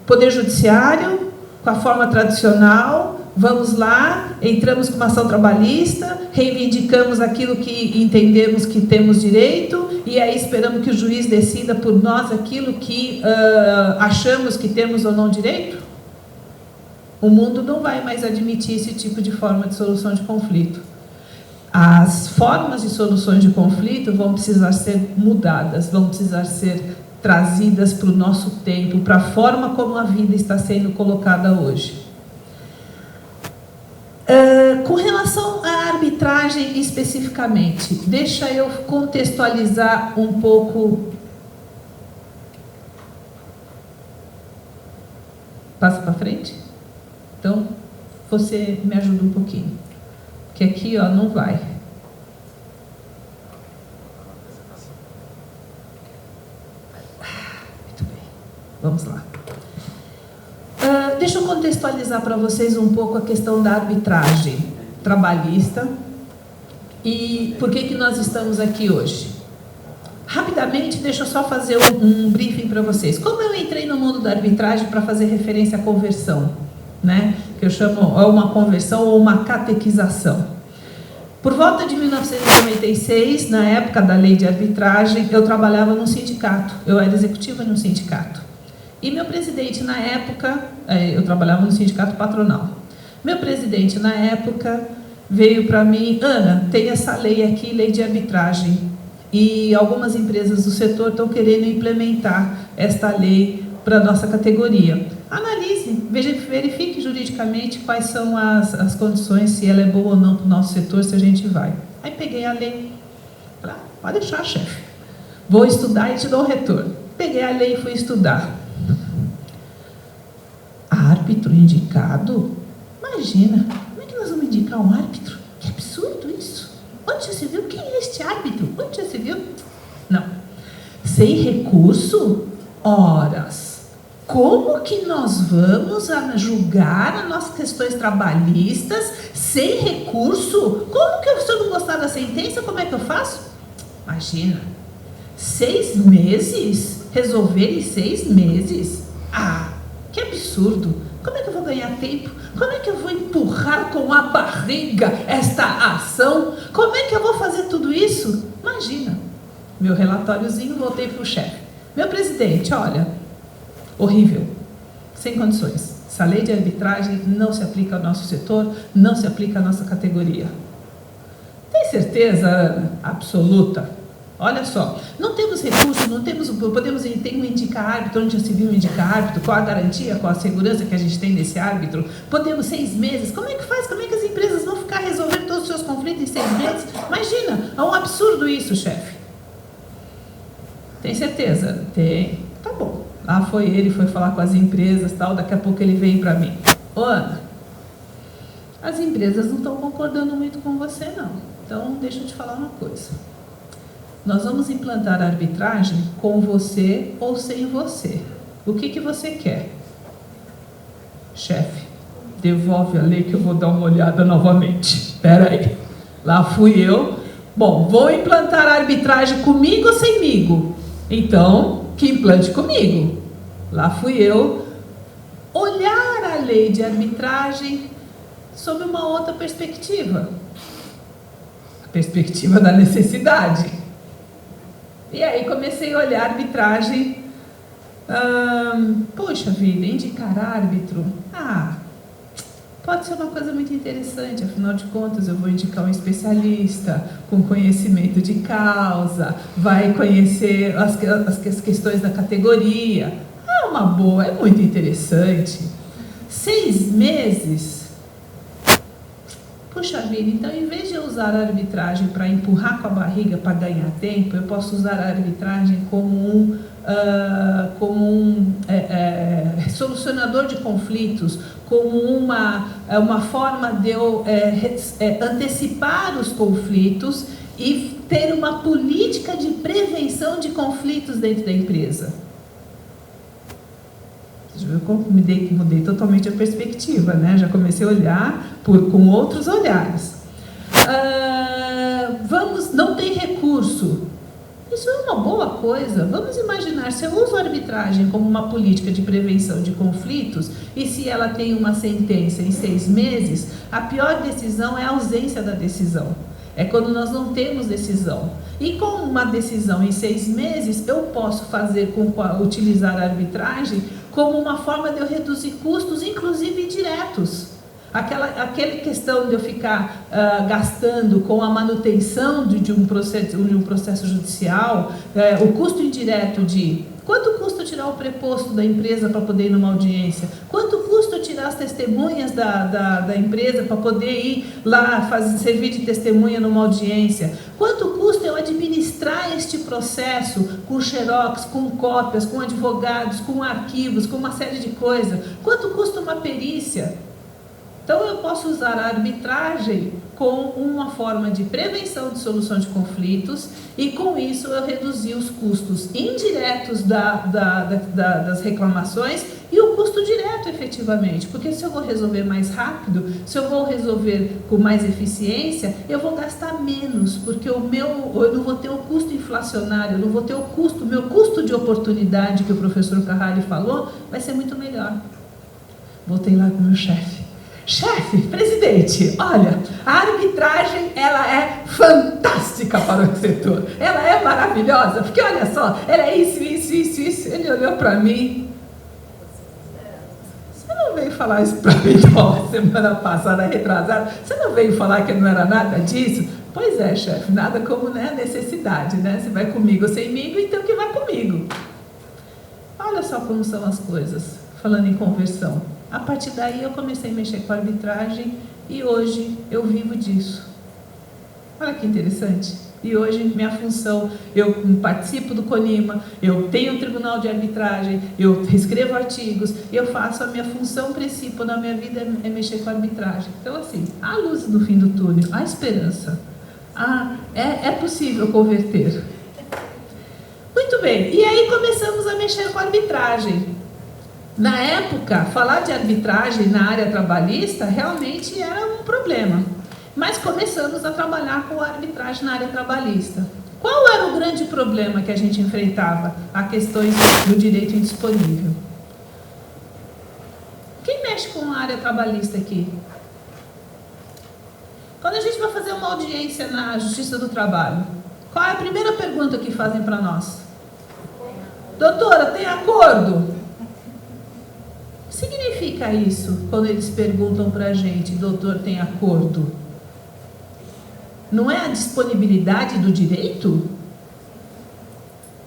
C: Poder Judiciário, com a forma tradicional, vamos lá, entramos com uma ação trabalhista, reivindicamos aquilo que entendemos que temos direito, e aí esperamos que o juiz decida por nós aquilo que achamos que temos ou não direito? O mundo não vai mais admitir esse tipo de forma de solução de conflito. As formas de soluções de conflito vão precisar ser mudadas, vão precisar ser trazidas para o nosso tempo, para a forma como a vida está sendo colocada hoje. Com relação à arbitragem especificamente, deixa eu contextualizar um pouco. Passa para frente? Então, você me ajuda um pouquinho. Porque aqui, ó, não vai. Muito bem. Vamos lá. Deixa eu contextualizar para vocês um pouco a questão da arbitragem trabalhista e por que nós estamos aqui hoje. Rapidamente, deixa eu só fazer um briefing para vocês. Como eu entrei no mundo da arbitragem para fazer referência à conversão, né? Que eu chamo uma conversão ou uma catequização. Por volta de 1996, na época da lei de arbitragem, eu trabalhava num sindicato. Eu era executiva num sindicato. E meu presidente na época, eu trabalhava no sindicato patronal. Meu presidente na época veio para mim: Ana, tem essa lei aqui, lei de arbitragem, e algumas empresas do setor estão querendo implementar esta lei para a nossa categoria. Analise, verifique juridicamente quais são as condições, se ela é boa ou não para o nosso setor, se a gente vai. Aí peguei a lei, falei: pode deixar, chefe, vou estudar e te dou o retorno. Peguei a lei e fui estudar. Árbitro indicado? Imagina, como é que nós vamos indicar um árbitro? Que absurdo isso! Onde já se viu? Quem é este árbitro? Onde já se viu? Não. Sem recurso? Horas. Como que nós vamos julgar as nossas questões trabalhistas sem recurso? Como que se eu não gostar da sentença, como é que eu faço? Imagina, 6 meses? Resolver em 6 meses? Que absurdo! Como é que eu vou ganhar tempo? Como é que eu vou empurrar com a barriga esta ação? Como é que eu vou fazer tudo isso? Imagina! Meu relatóriozinho, voltei para o chefe. Meu presidente, olha, horrível, sem condições. Essa lei de arbitragem não se aplica ao nosso setor, não se aplica à nossa categoria. Tem certeza absoluta? Olha só, não temos recursos, não temos, tem um indicar árbitro, onde já se viu um indicar árbitro, qual a garantia, qual a segurança que a gente tem desse árbitro? Podemos 6 meses, como é que faz? Como é que as empresas vão ficar resolvendo todos os seus conflitos em 6 meses? Imagina, é um absurdo isso, chefe. Tem certeza? Tem. Tá bom. Lá foi ele, foi falar com as empresas, tal, daqui a pouco ele veio para mim. Ô, Ana, as empresas não estão concordando muito com você, não. Então, deixa eu te falar uma coisa. Nós vamos implantar a arbitragem com você ou sem você. O que você quer? Chefe, devolve a lei que eu vou dar uma olhada novamente. Espera aí. Lá fui eu. Bom, vou implantar a arbitragem comigo ou semigo? Então, que implante comigo. Lá fui eu olhar a lei de arbitragem sob uma outra perspectiva, a perspectiva da necessidade. E aí comecei a olhar a arbitragem. Poxa vida, indicar árbitro? Pode ser uma coisa muito interessante, afinal de contas eu vou indicar um especialista com conhecimento de causa, vai conhecer as questões da categoria. É uma boa, é muito interessante. 6 meses? Puxa vida, então em vez de eu usar a arbitragem para empurrar com a barriga para ganhar tempo, eu posso usar a arbitragem como um solucionador de conflitos, como uma forma de eu antecipar os conflitos e ter uma política de prevenção de conflitos dentro da empresa. Você viu como mudei totalmente a perspectiva, né? Já comecei a olhar com outros olhares. Não tem recurso. Isso é uma boa coisa. Vamos imaginar, se eu uso a arbitragem como uma política de prevenção de conflitos, e se ela tem uma sentença em 6 meses, a pior decisão é a ausência da decisão. É quando nós não temos decisão. E com uma decisão em 6 meses, eu posso utilizar a arbitragem como uma forma de eu reduzir custos, inclusive indiretos. Aquela questão de eu ficar gastando com a manutenção de um processo judicial, o custo indireto de quanto custa tirar o preposto da empresa para poder ir numa audiência, quanto custa tirar as testemunhas da empresa para poder ir lá servir de testemunha numa audiência, quanto custa eu administrar este processo com xerox, com cópias, com advogados, com arquivos, com uma série de coisas, quanto custa uma perícia. Então, eu posso usar a arbitragem com uma forma de prevenção de solução de conflitos e, com isso, eu reduzir os custos indiretos das reclamações e o custo direto, efetivamente. Porque se eu vou resolver mais rápido, se eu vou resolver com mais eficiência, eu vou gastar menos, porque eu não vou ter o custo inflacionário, eu não vou ter o meu custo de oportunidade, que o professor Carrari falou, vai ser muito melhor. Voltei lá com o meu chefe. Chefe, presidente, olha, a arbitragem, ela é fantástica para o setor, ela é maravilhosa, porque olha só, ela é isso. Ele olhou para mim, você não veio falar isso para mim não, semana passada, retrasada, você não veio falar que não era nada disso? Pois é, chefe, nada como, né, necessidade, né, você vai comigo ou semigo, então que vai comigo. Olha só como são as coisas, falando em conversão. A partir daí eu comecei a mexer com a arbitragem e hoje eu vivo disso. Olha que interessante. E hoje minha função, eu participo do CONIMA, eu tenho um tribunal de arbitragem, eu escrevo artigos, eu faço a minha função principal na minha vida é mexer com a arbitragem. Então assim, há luz no fim do túnel, há esperança. É possível converter. Muito bem, e aí começamos a mexer com a arbitragem. Na época, falar de arbitragem na área trabalhista realmente era um problema. Mas começamos a trabalhar com a arbitragem na área trabalhista. Qual era o grande problema que a gente enfrentava? A questões do direito indisponível. Quem mexe com a área trabalhista aqui? Quando a gente vai fazer uma audiência na Justiça do Trabalho, qual é a primeira pergunta que fazem para nós? Doutora, tem acordo? O que significa isso quando eles perguntam para a gente, doutor, tem acordo? Não é a disponibilidade do direito?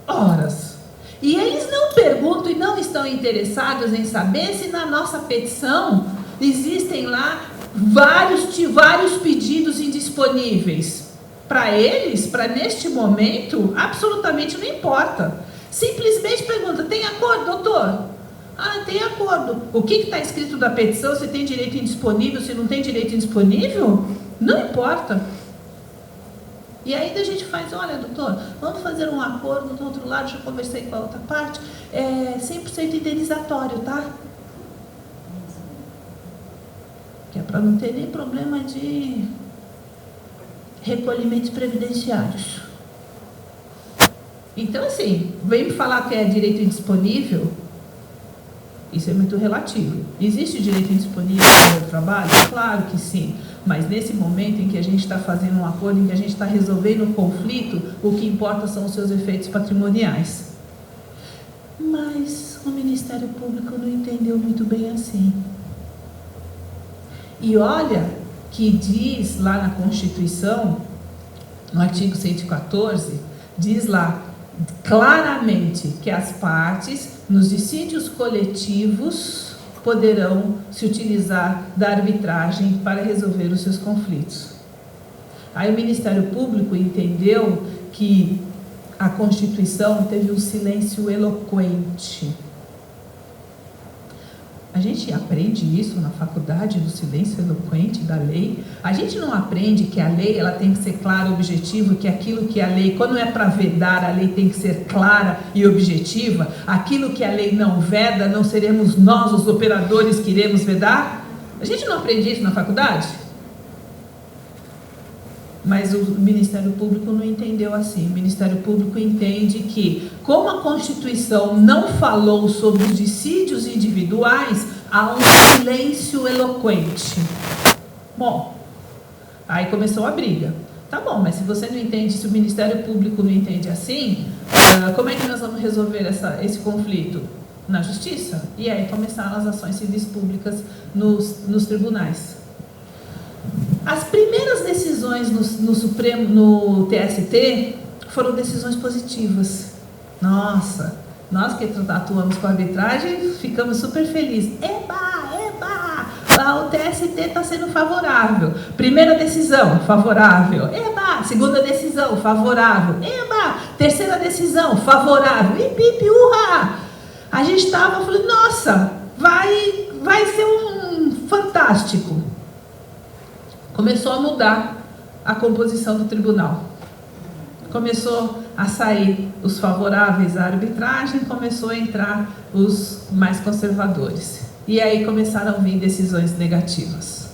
C: Horas. E eles não perguntam e não estão interessados em saber se na nossa petição existem lá vários pedidos indisponíveis. Para eles, para neste momento, absolutamente não importa. Simplesmente pergunta, tem acordo, doutor? Tem acordo. O que está escrito na petição, se tem direito indisponível, se não tem direito indisponível? Não importa. E aí a gente faz, olha, doutor, vamos fazer um acordo do outro lado, já conversei com a outra parte, 100% indenizatório, tá? Que é para não ter nem problema de recolhimentos previdenciários. Então, assim, vem me falar que é direito indisponível. Isso é muito relativo. Existe direito indisponível no trabalho? Claro que sim. Mas nesse momento em que a gente está fazendo um acordo, em que a gente está resolvendo um conflito, o que importa são os seus efeitos patrimoniais. Mas o Ministério Público não entendeu muito bem assim. E olha que diz lá na Constituição, no artigo 114, diz lá claramente que as partes, nos dissídios coletivos, poderão se utilizar da arbitragem para resolver os seus conflitos. Aí o Ministério Público entendeu que a Constituição teve um silêncio eloquente. A gente aprende isso na faculdade, do silêncio eloquente da lei. A gente não aprende que a lei ela tem que ser clara e objetiva, que aquilo que a lei, quando é para vedar, a lei tem que ser clara e objetiva. Aquilo que a lei não veda, não seremos nós os operadores que iremos vedar? A gente não aprende isso na faculdade? Mas o Ministério Público não entendeu assim. O Ministério Público entende que, como a Constituição não falou sobre os dissídios individuais, há um silêncio eloquente. Bom, aí começou a briga. Tá bom, mas se você não entende, se o Ministério Público não entende assim, como é que nós vamos resolver esse conflito? Na Justiça? E aí começaram as ações civis públicas nos tribunais. As primeiras decisões no Supremo, no TST, foram decisões positivas. Nossa, nós que atuamos com a arbitragem, ficamos super felizes. Eba, eba, o TST está sendo favorável. Primeira decisão, favorável. Eba, segunda decisão, favorável. Eba, terceira decisão, favorável. E pipi, urra! A gente estava falando, nossa, vai ser um fantástico. Começou a mudar a composição do tribunal. Começou a sair os favoráveis à arbitragem, começou a entrar os mais conservadores. E aí começaram a vir decisões negativas.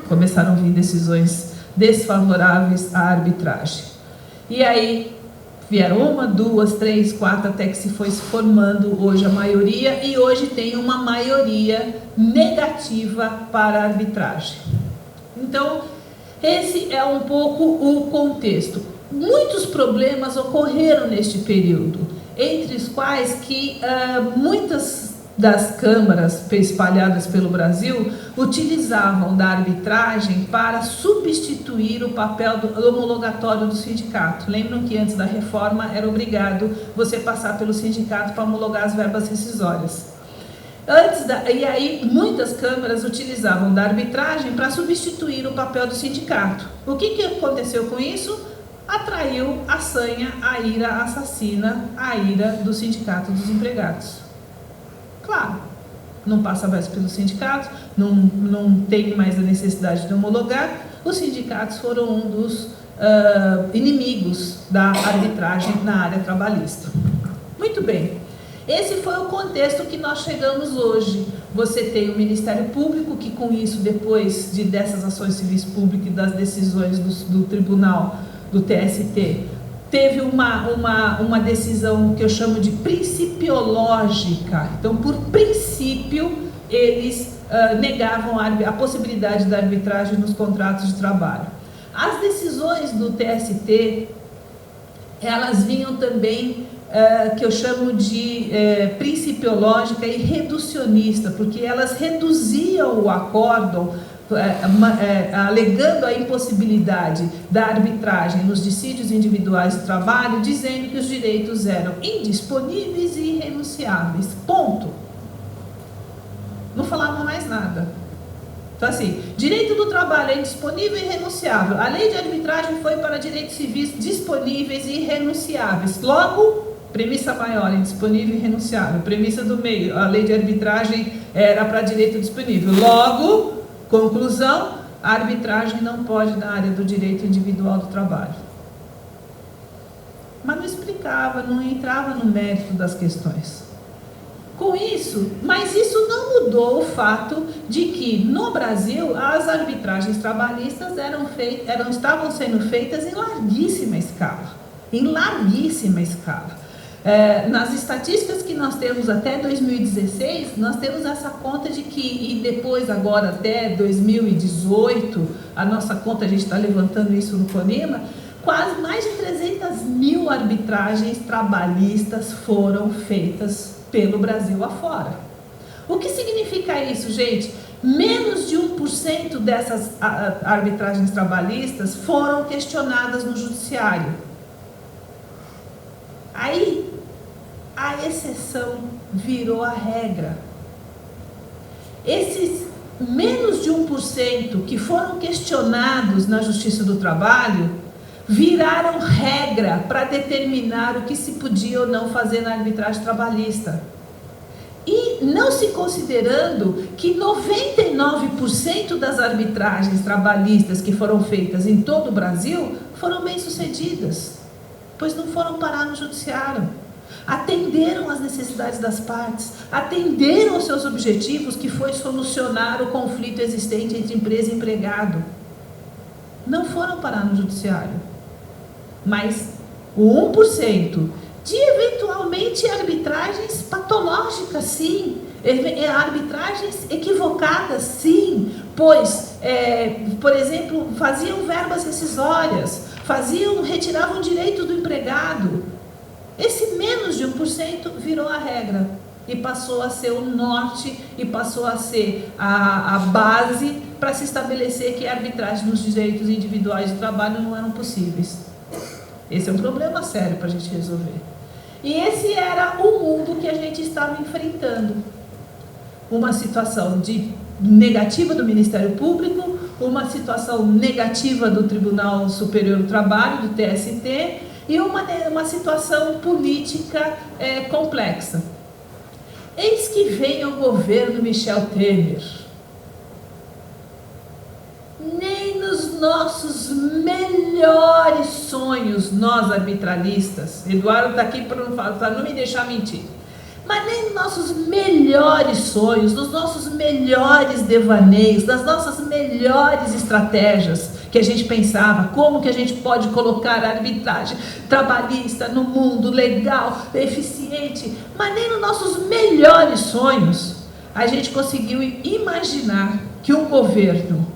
C: Começaram a vir decisões desfavoráveis à arbitragem. E aí vieram 1, 2, 3, 4, até que se foi se formando hoje a maioria, e hoje tem uma maioria negativa para a arbitragem. Então, esse é um pouco o contexto. Muitos problemas ocorreram neste período, entre os quais que muitas das câmaras espalhadas pelo Brasil utilizavam da arbitragem para substituir o papel do homologatório do sindicato. Lembram que antes da reforma era obrigado você passar pelo sindicato para homologar as verbas rescisórias. E aí muitas câmaras utilizavam da arbitragem para substituir o papel do sindicato. O que aconteceu com isso? Atraiu a sanha, a ira assassina, a ira do sindicato dos empregados. Claro, não passa mais pelo sindicato, não tem mais a necessidade de homologar. Os sindicatos foram um dos inimigos da arbitragem na área trabalhista. Muito bem. Esse foi o contexto que nós chegamos hoje. Você tem o Ministério Público, que com isso, depois dessas ações civis públicas e das decisões do Tribunal, do TST, teve uma decisão que eu chamo de principiológica. Então, por princípio, eles negavam a possibilidade da arbitragem nos contratos de trabalho. As decisões do TST, elas vinham também que eu chamo de principiológica e reducionista, porque elas reduziam o acórdão, alegando a impossibilidade da arbitragem nos dissídios individuais de trabalho, dizendo que os direitos eram indisponíveis e irrenunciáveis. Ponto. Não falavam mais nada. Então, assim, direito do trabalho é indisponível e irrenunciável. A lei de arbitragem foi para direitos civis disponíveis e irrenunciáveis. Logo, premissa maior, indisponível e irrenunciável. Premissa do meio, a lei de arbitragem era para direito disponível. Logo, conclusão, a arbitragem não pode na área do direito individual do trabalho. Mas não explicava, não entrava no mérito das questões. Com isso, mas isso não mudou o fato de que no Brasil as arbitragens trabalhistas estavam sendo feitas em larguíssima escala. Em larguíssima escala. Nas estatísticas que nós temos até 2016, nós temos essa conta de que, e depois agora até 2018, a nossa conta, a gente está levantando isso no CONEMA, quase mais de 300 mil arbitragens trabalhistas foram feitas pelo Brasil afora. O que significa isso, gente? Menos de 1% dessas arbitragens trabalhistas foram questionadas no judiciário. Aí, a exceção virou a regra. Esses menos de 1% que foram questionados na Justiça do Trabalho viraram regra para determinar o que se podia ou não fazer na arbitragem trabalhista. E não se considerando que 99% das arbitragens trabalhistas que foram feitas em todo o Brasil foram bem-sucedidas, pois não foram parar no judiciário. Atenderam às necessidades das partes, atenderam aos seus objetivos, que foi solucionar o conflito existente entre empresa e empregado. Não foram parar no judiciário. Mas o 1% de eventualmente arbitragens patológicas, sim, arbitragens equivocadas, sim, pois, por exemplo, faziam verbas rescisórias, retiravam direitos do empregado. Esse menos de 1% virou a regra e passou a ser o norte e passou a ser a base para se estabelecer que a arbitragem nos direitos individuais de trabalho não eram possíveis. Esse é um problema sério para a gente resolver. E esse era o mundo que a gente estava enfrentando. Uma situação negativa do Ministério Público, uma situação negativa do Tribunal Superior do Trabalho, do TST, e uma situação política complexa. Eis que vem o governo Michel Temer. Nem nos nossos melhores sonhos, nós arbitralistas, Eduardo está aqui para não me deixar mentir, mas nem nos nossos melhores sonhos, nos nossos melhores devaneios, nas nossas melhores estratégias, que a gente pensava, como que a gente pode colocar a arbitragem trabalhista no mundo legal, eficiente, mas nem nos nossos melhores sonhos, a gente conseguiu imaginar que um governo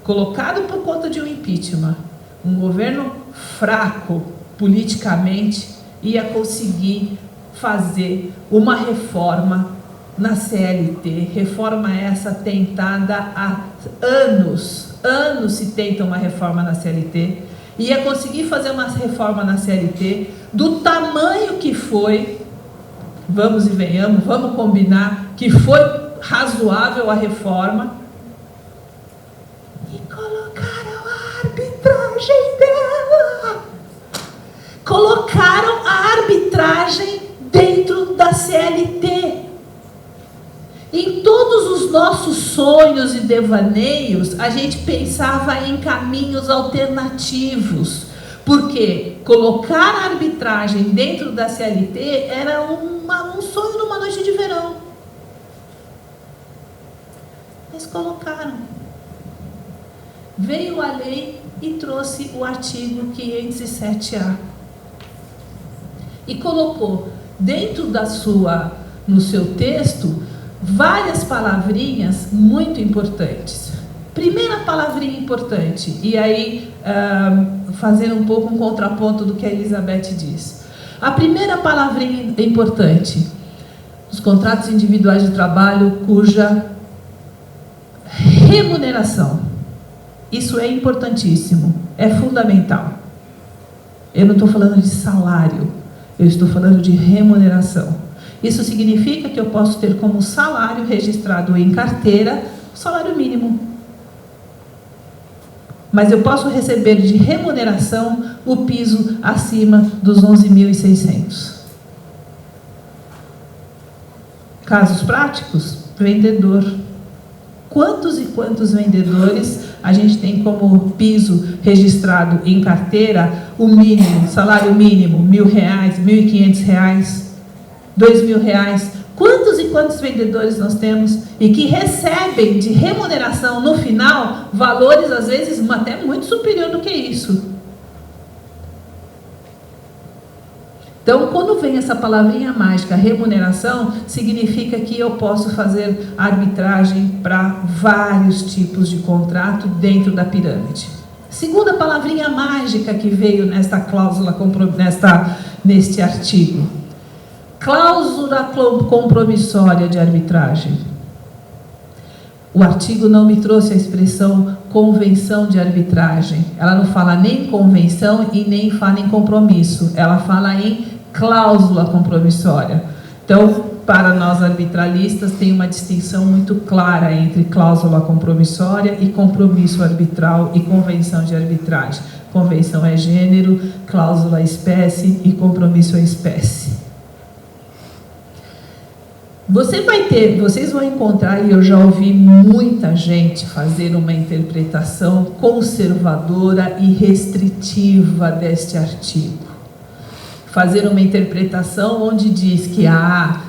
C: colocado por conta de um impeachment, um governo fraco politicamente, ia conseguir fazer uma reforma na CLT, reforma essa tentada há anos se tenta uma reforma na CLT, ia conseguir fazer uma reforma na CLT do tamanho que foi, vamos e venhamos, vamos combinar, que foi razoável a reforma, e colocaram a arbitragem dela, colocaram a arbitragem dentro da CLT. Em todos os nossos sonhos e devaneios, a gente pensava em caminhos alternativos, porque colocar a arbitragem dentro da CLT era um sonho numa noite de verão. Eles colocaram. Veio a lei e trouxe o artigo 507A. E colocou dentro no seu texto, várias palavrinhas muito importantes. Primeira palavrinha importante, e aí fazendo um pouco um contraponto do que a Elizabeth diz. A primeira palavrinha importante, os contratos individuais de trabalho cuja remuneração, isso é importantíssimo, é fundamental. Eu não estou falando de salário, eu estou falando de remuneração. Isso significa que eu posso ter como salário registrado em carteira o salário mínimo. Mas eu posso receber de remuneração o piso acima dos 11.600. Casos práticos, vendedor. Quantos e quantos vendedores a gente tem como piso registrado em carteira o mínimo, salário mínimo, R$1.000, R$1.500, R$2.000? Quantos e quantos vendedores nós temos e que recebem de remuneração no final valores às vezes até muito superior do que isso? Então, quando vem essa palavrinha mágica, remuneração, significa que eu posso fazer arbitragem para vários tipos de contrato dentro da pirâmide. Segunda palavrinha mágica que veio nesta cláusula, neste artigo. Cláusula compromissória de arbitragem. O artigo não me trouxe a expressão convenção de arbitragem. Ela não fala nem convenção e nem fala em compromisso. Ela fala em cláusula compromissória. Então, para nós arbitralistas, tem uma distinção muito clara entre cláusula compromissória e compromisso arbitral e convenção de arbitragem. Convenção é gênero, cláusula é espécie e compromisso é espécie. Vocês vão encontrar, e eu já ouvi muita gente fazer uma interpretação conservadora e restritiva deste artigo. Fazer uma interpretação onde diz que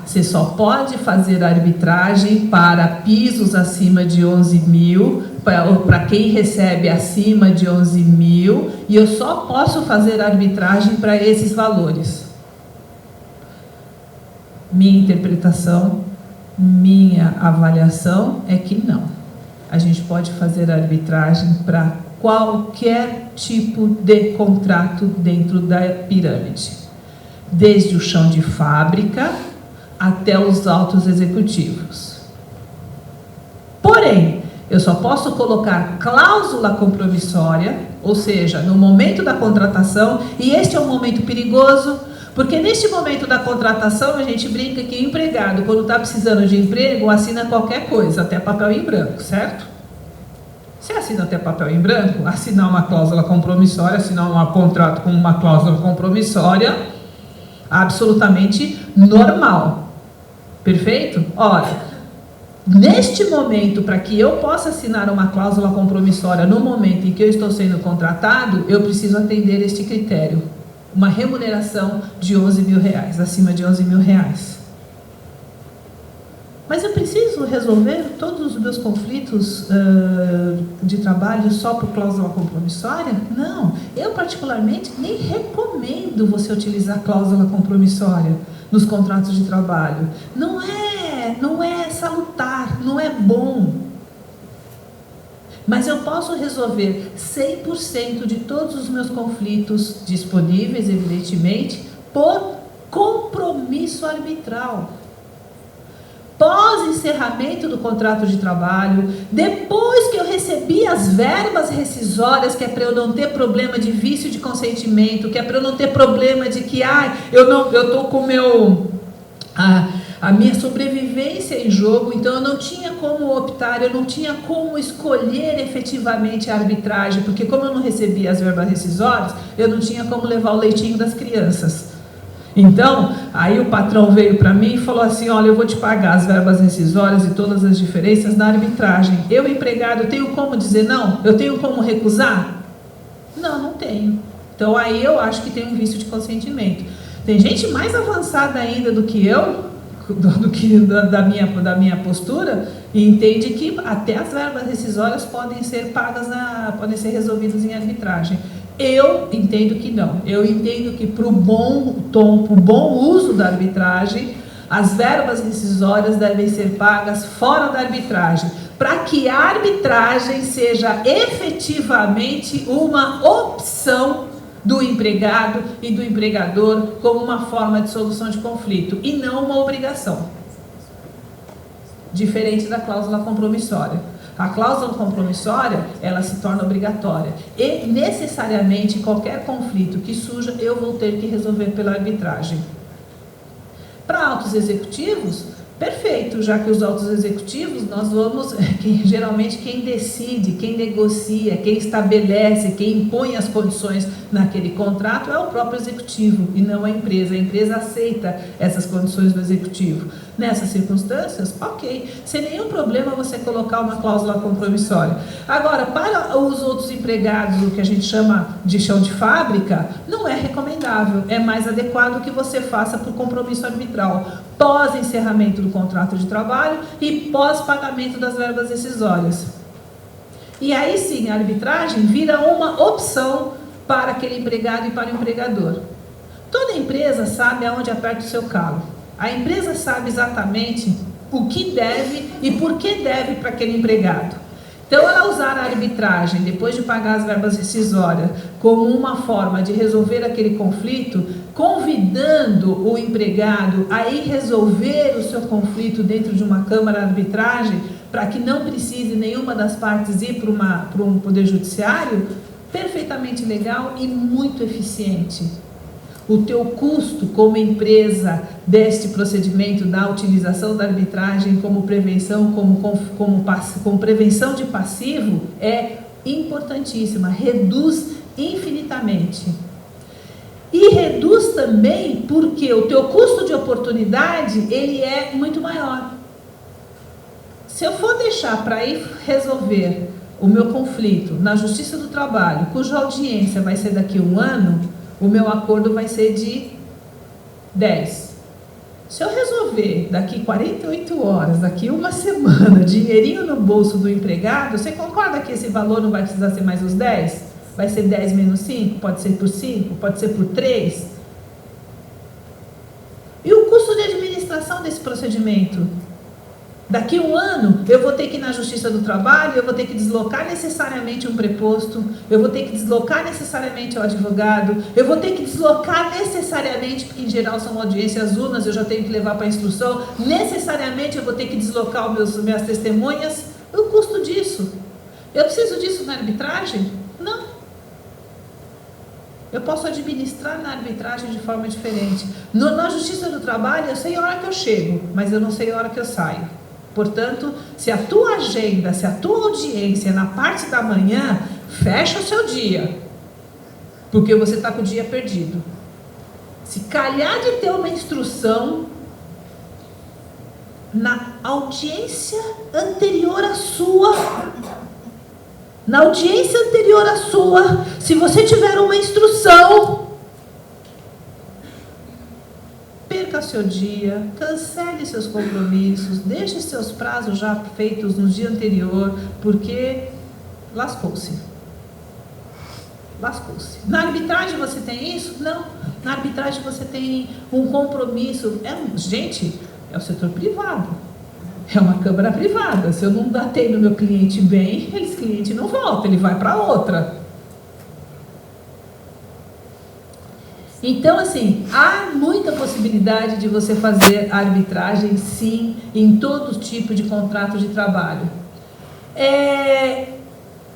C: você só pode fazer arbitragem para pisos acima de 11 mil, para quem recebe acima de 11 mil, e eu só posso fazer arbitragem para esses valores. Minha interpretação, minha avaliação é que não. A gente pode fazer arbitragem para qualquer tipo de contrato dentro da pirâmide, desde o chão de fábrica até os altos executivos. Porém, eu só posso colocar cláusula compromissória, ou seja, no momento da contratação, e este é um momento perigoso, porque neste momento da contratação, a gente brinca que o empregado, quando está precisando de emprego, assina qualquer coisa, até papel em branco, certo? Você assina até papel em branco, assinar uma cláusula compromissória, assinar um contrato com uma cláusula compromissória, absolutamente normal. Perfeito? Ora, neste momento, para que eu possa assinar uma cláusula compromissória no momento em que eu estou sendo contratado, eu preciso atender este critério. Uma remuneração de 11 mil reais, acima de 11 mil reais. Mas eu preciso resolver todos os meus conflitos de trabalho só por cláusula compromissória? Não, eu particularmente nem recomendo você utilizar cláusula compromissória nos contratos de trabalho. Não é salutar, não é bom. Mas eu posso resolver 100% de todos os meus conflitos disponíveis, evidentemente, por compromisso arbitral. Pós-encerramento do contrato de trabalho, depois que eu recebi as verbas rescisórias, que é para eu não ter problema de vício de consentimento, que é para eu não ter problema de que eu estou com a minha sobrevivência em jogo, então eu não tinha como optar, eu não tinha como escolher efetivamente a arbitragem, porque como eu não recebia as verbas rescisórias, eu não tinha como levar o leitinho das crianças. Então, aí o patrão veio para mim e falou assim, olha, eu vou te pagar as verbas rescisórias e todas as diferenças na arbitragem. Eu, empregado, tenho como dizer não? Eu tenho como recusar? Não, não tenho. Então, aí eu acho que tem um vício de consentimento. Tem gente mais avançada ainda do que eu, da minha postura, e entende que até as verbas rescisórias podem ser pagas, podem ser resolvidas em arbitragem. Eu entendo que não. Eu entendo que para o bom uso da arbitragem, as verbas rescisórias devem ser pagas fora da arbitragem, para que a arbitragem seja efetivamente uma opção do empregado e do empregador como uma forma de solução de conflito e não uma obrigação. Diferente da cláusula compromissória. A cláusula compromissória, ela se torna obrigatória e necessariamente qualquer conflito que surja eu vou ter que resolver pela arbitragem. Para altos executivos, perfeito, já que os altos executivos, nós vamos, geralmente quem decide, quem negocia, quem estabelece, quem impõe as condições naquele contrato é o próprio executivo e não a empresa. A empresa aceita essas condições do executivo. Nessas circunstâncias, ok, sem nenhum problema você colocar uma cláusula compromissória. Agora, para os outros empregados, o que a gente chama de chão de fábrica, não é recomendável, é mais adequado que você faça por compromisso arbitral, pós-encerramento do contrato de trabalho e pós-pagamento das verbas rescisórias. E aí sim, a arbitragem vira uma opção para aquele empregado e para o empregador. Toda empresa sabe aonde aperta o seu calo. A empresa sabe exatamente o que deve e por que deve para aquele empregado. Então, ela usar a arbitragem, depois de pagar as verbas rescisórias, como uma forma de resolver aquele conflito, convidando o empregado a ir resolver o seu conflito dentro de uma câmara de arbitragem, para que não precise nenhuma das partes ir para um poder judiciário, perfeitamente legal e muito eficiente. O teu custo como empresa deste procedimento da utilização da arbitragem como prevenção, como prevenção de passivo é importantíssima, reduz infinitamente. E reduz também porque o teu custo de oportunidade ele é muito maior. Se eu for deixar para ir resolver o meu conflito na Justiça do Trabalho, cuja audiência vai ser daqui a 1 ano, o meu acordo vai ser de 10. Se eu resolver daqui 48 horas, daqui 1 semana, dinheirinho no bolso do empregado, você concorda que esse valor não vai precisar ser mais os 10? Vai ser 10 menos 5? Pode ser por 5? Pode ser por 3? E o custo de administração desse procedimento? Daqui a 1 ano, eu vou ter que ir na Justiça do Trabalho, eu vou ter que deslocar necessariamente um preposto, eu vou ter que deslocar necessariamente o advogado, eu vou ter que deslocar necessariamente, porque em geral são audiências unas, eu já tenho que levar para a instrução, necessariamente eu vou ter que deslocar minhas testemunhas. O custo disso? Eu preciso disso na arbitragem? Não. Eu posso administrar na arbitragem de forma diferente. Na Justiça do Trabalho, eu sei a hora que eu chego, mas eu não sei a hora que eu saio. Portanto, se a tua agenda, se a tua audiência é na parte da manhã, fecha o seu dia, porque você está com o dia perdido. Se calhar de ter uma instrução na audiência anterior à sua, se você tiver uma instrução, perca seu dia, cancele seus compromissos, deixe seus prazos já feitos no dia anterior, porque lascou-se. Na arbitragem você tem isso? Não. Na arbitragem você tem um compromisso. Gente, é o setor privado. É uma câmara privada. Se eu não atendo meu cliente bem, esse cliente não volta, ele vai para outra. Então, assim, há muita possibilidade de você fazer arbitragem, sim, em todo tipo de contrato de trabalho.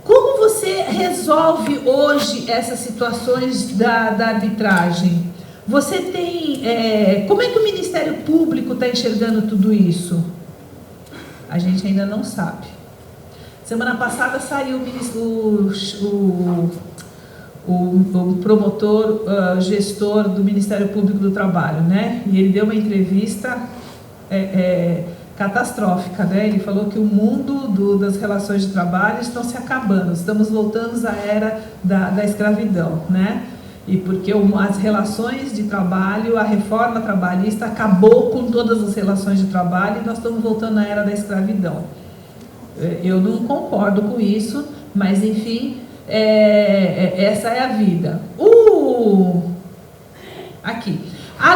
C: Como você resolve hoje essas situações da arbitragem? Você tem... como é que o Ministério Público está enxergando tudo isso? A gente ainda não sabe. Semana passada saiu o promotor, gestor do Ministério Público do Trabalho, né? E ele deu uma entrevista catastrófica, né? Ele falou que o mundo das relações de trabalho estão se acabando, estamos voltando à era da escravidão, né? E porque as relações de trabalho, a reforma trabalhista acabou com todas as relações de trabalho e nós estamos voltando à era da escravidão. Eu não concordo com isso, mas enfim, essa é a vida. Aqui. A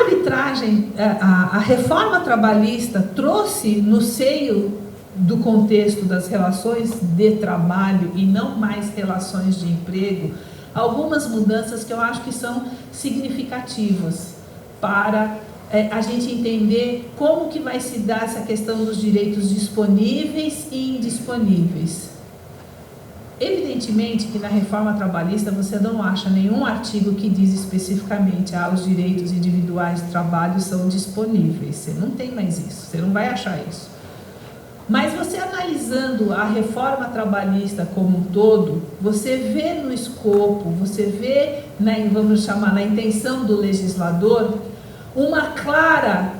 C: arbitragem, a reforma trabalhista trouxe no seio do contexto das relações de trabalho e não mais relações de emprego, algumas mudanças que eu acho que são significativas para a gente entender como que vai se dar essa questão dos direitos disponíveis e indisponíveis. Evidentemente que na reforma trabalhista você não acha nenhum artigo que diz especificamente os direitos individuais de trabalho são disponíveis. Você não tem mais isso, você não vai achar isso. Mas você analisando a reforma trabalhista como um todo, você vê no escopo, você vê, vamos chamar, na intenção do legislador, uma clara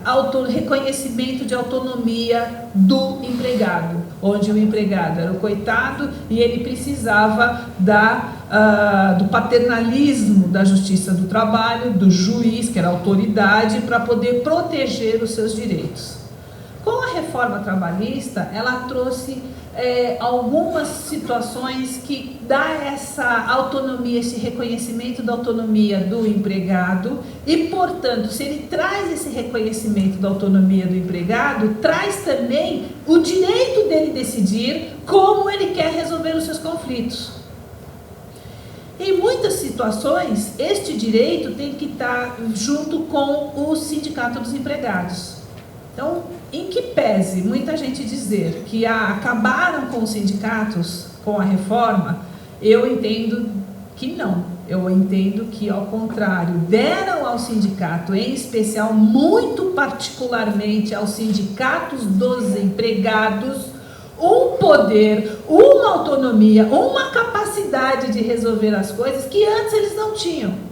C: reconhecimento de autonomia do empregado, onde o empregado era o coitado e ele precisava do paternalismo da Justiça do Trabalho, do juiz, que era a autoridade, para poder proteger os seus direitos. Com a reforma trabalhista, ela trouxe algumas situações que dá essa autonomia, esse reconhecimento da autonomia do empregado e, portanto, se ele traz esse reconhecimento da autonomia do empregado, traz também o direito dele decidir como ele quer resolver os seus conflitos. Em muitas situações, este direito tem que estar junto com o Sindicato dos Empregados. Então, em que pese muita gente dizer que acabaram com os sindicatos com a reforma, eu entendo que não. Eu entendo que, ao contrário, deram ao sindicato, em especial, muito particularmente aos sindicatos dos empregados, um poder, uma autonomia, uma capacidade de resolver as coisas que antes eles não tinham.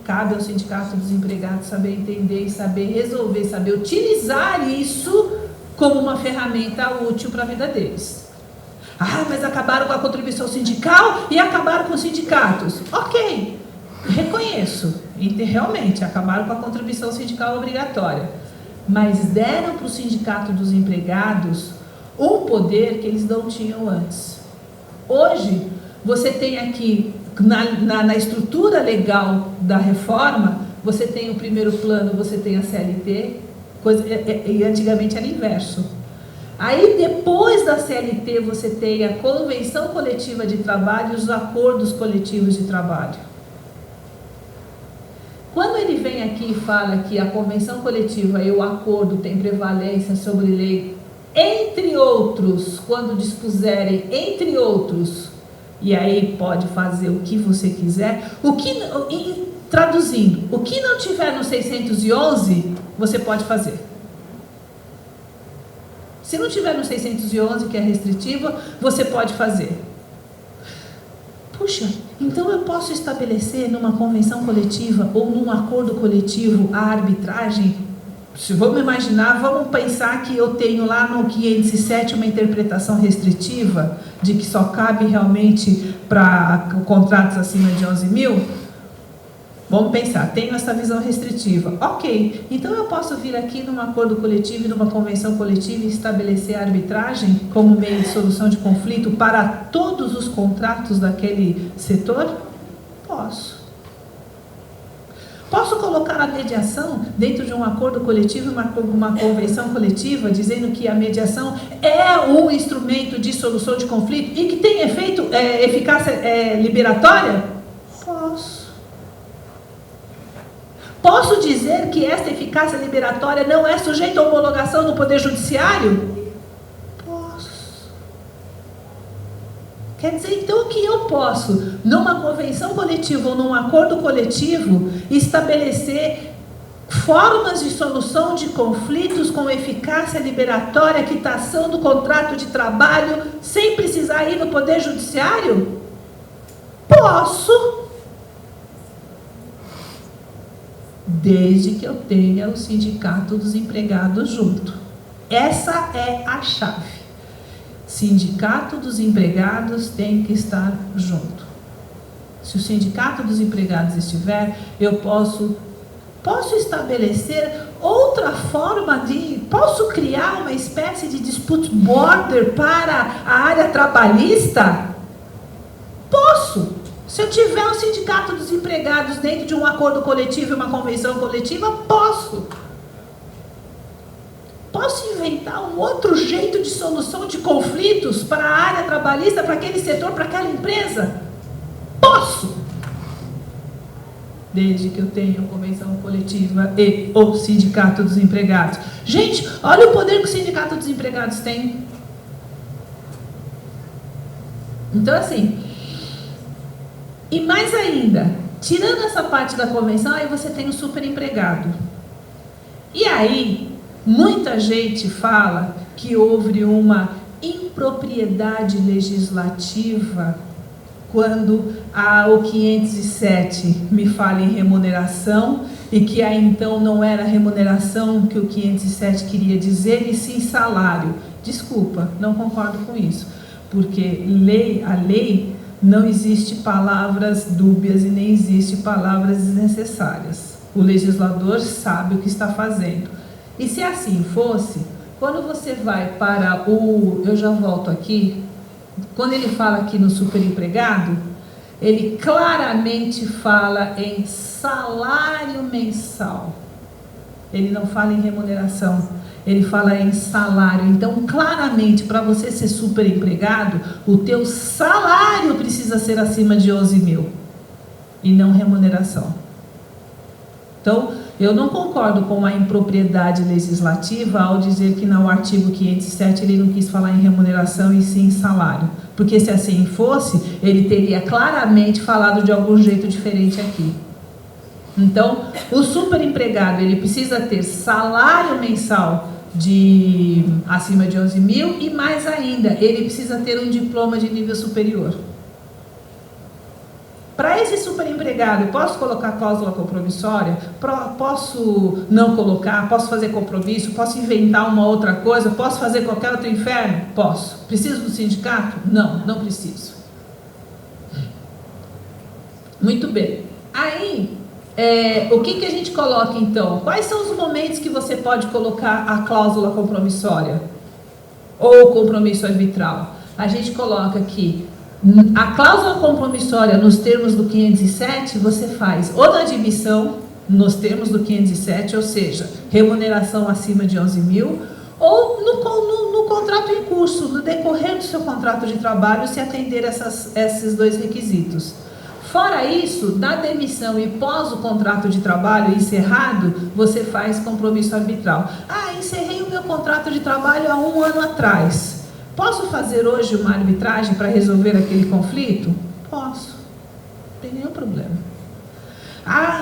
C: Cabe ao Sindicato dos Empregados saber entender e saber resolver, saber utilizar isso como uma ferramenta útil para a vida deles. Ah, mas acabaram com a contribuição sindical e acabaram com os sindicatos. Ok, reconheço. E realmente, acabaram com a contribuição sindical obrigatória. Mas deram para o Sindicato dos Empregados um poder que eles não tinham antes. Hoje, você tem aqui, na estrutura legal da reforma, você tem o primeiro plano, você tem a CLT, e antigamente era inverso. Aí, depois da CLT, você tem a Convenção Coletiva de Trabalho e os Acordos Coletivos de Trabalho. Quando ele vem aqui e fala que a convenção coletiva e o acordo têm prevalência sobre lei, entre outros, quando dispuserem, entre outros, e aí pode fazer o que você quiser, traduzindo, o que não tiver no 611, você pode fazer. Se não tiver no 611, que é restritiva, você pode fazer. Puxa, então eu posso estabelecer numa convenção coletiva ou num acordo coletivo a arbitragem? Se vamos imaginar, vamos pensar que eu tenho lá no 507 uma interpretação restritiva de que só cabe realmente para contratos acima de 11 mil? Vamos pensar, tenho essa visão restritiva. Ok, então eu posso vir aqui num acordo coletivo e numa convenção coletiva e estabelecer a arbitragem como meio de solução de conflito para todos os contratos daquele setor? Posso. Posso colocar a mediação dentro de um acordo coletivo e uma convenção coletiva, dizendo que a mediação é um instrumento de solução de conflito e que tem eficácia liberatória? Posso. Posso dizer que esta eficácia liberatória não é sujeita a homologação no Poder Judiciário? Posso. Quer dizer, então, que eu posso, numa convenção coletiva ou num acordo coletivo, estabelecer formas de solução de conflitos com eficácia liberatória, quitação do contrato de trabalho, sem precisar ir no Poder Judiciário? Posso. Desde que eu tenha o Sindicato dos Empregados junto. Essa é a chave. Sindicato dos Empregados tem que estar junto. Se o Sindicato dos Empregados estiver, eu posso estabelecer outra forma posso criar uma espécie de dispute border para a área trabalhista? Posso. Se eu tiver um Sindicato dos Empregados dentro de um acordo coletivo e uma convenção coletiva, posso. Posso inventar um outro jeito de solução de conflitos para a área trabalhista, para aquele setor, para aquela empresa? Posso. Desde que eu tenha convenção coletiva e o Sindicato dos Empregados. Gente, olha o poder que o Sindicato dos Empregados tem. Então, assim... E mais ainda, tirando essa parte da convenção, aí você tem o superempregado. E aí, muita gente fala que houve uma impropriedade legislativa quando o 507 me fala em remuneração e que aí então não era remuneração que o 507 queria dizer, e sim salário. Desculpa, não concordo com isso, porque a lei... Não existe palavras dúbias e nem existe palavras desnecessárias. O legislador sabe o que está fazendo. E se assim fosse, quando você vai para eu já volto aqui, quando ele fala aqui no superempregado, ele claramente fala em salário mensal. Ele não fala em remuneração, ele fala em salário. Então, claramente, para você ser superempregado, o teu salário precisa ser acima de 11 mil e não remuneração. Então, eu não concordo com a impropriedade legislativa ao dizer que no artigo 507 ele não quis falar em remuneração e sim em salário. Porque se assim fosse, ele teria claramente falado de algum jeito diferente aqui. Então, o superempregado, ele precisa ter salário mensal acima de 11 mil e mais ainda, ele precisa ter um diploma de nível superior. Para esse superempregado, posso colocar cláusula compromissória? Posso não colocar? Posso fazer compromisso? Posso inventar uma outra coisa? Posso fazer qualquer outro inferno? Posso. Preciso do sindicato? Não, não preciso. Muito bem. Aí, o que a gente coloca então? Quais são os momentos que você pode colocar a cláusula compromissória? Ou compromisso arbitral? A gente coloca aqui. A cláusula compromissória nos termos do 507, você faz ou na admissão, nos termos do 507, ou seja, remuneração acima de 11 mil, ou no contrato em curso, no decorrer do seu contrato de trabalho, se atender esses dois requisitos. Fora isso, na demissão e pós o contrato de trabalho encerrado, você faz compromisso arbitral. Encerrei o meu contrato de trabalho há 1 ano atrás. Posso fazer hoje uma arbitragem para resolver aquele conflito? Posso. Não tem nenhum problema.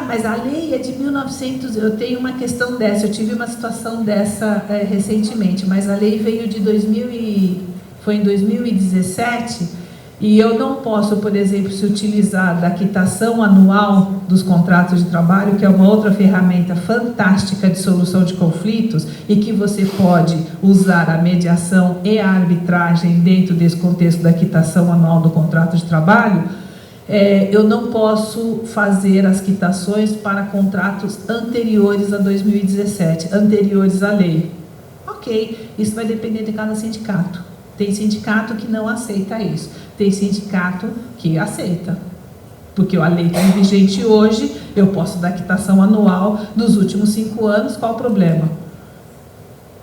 C: Mas a lei é de 1900, eu tenho uma questão dessa, eu tive uma situação dessa recentemente, mas a lei veio de foi em 2017, e eu não posso, por exemplo, se utilizar da quitação anual dos contratos de trabalho, que é uma outra ferramenta fantástica de solução de conflitos e que você pode usar a mediação e a arbitragem dentro desse contexto da quitação anual do contrato de trabalho. Eu não posso fazer as quitações para contratos anteriores a 2017, anteriores à lei. Ok, isso vai depender de cada sindicato. Tem sindicato que não aceita isso. Tem sindicato que aceita. Porque a lei está vigente hoje, eu posso dar quitação anual dos últimos 5 anos, qual o problema?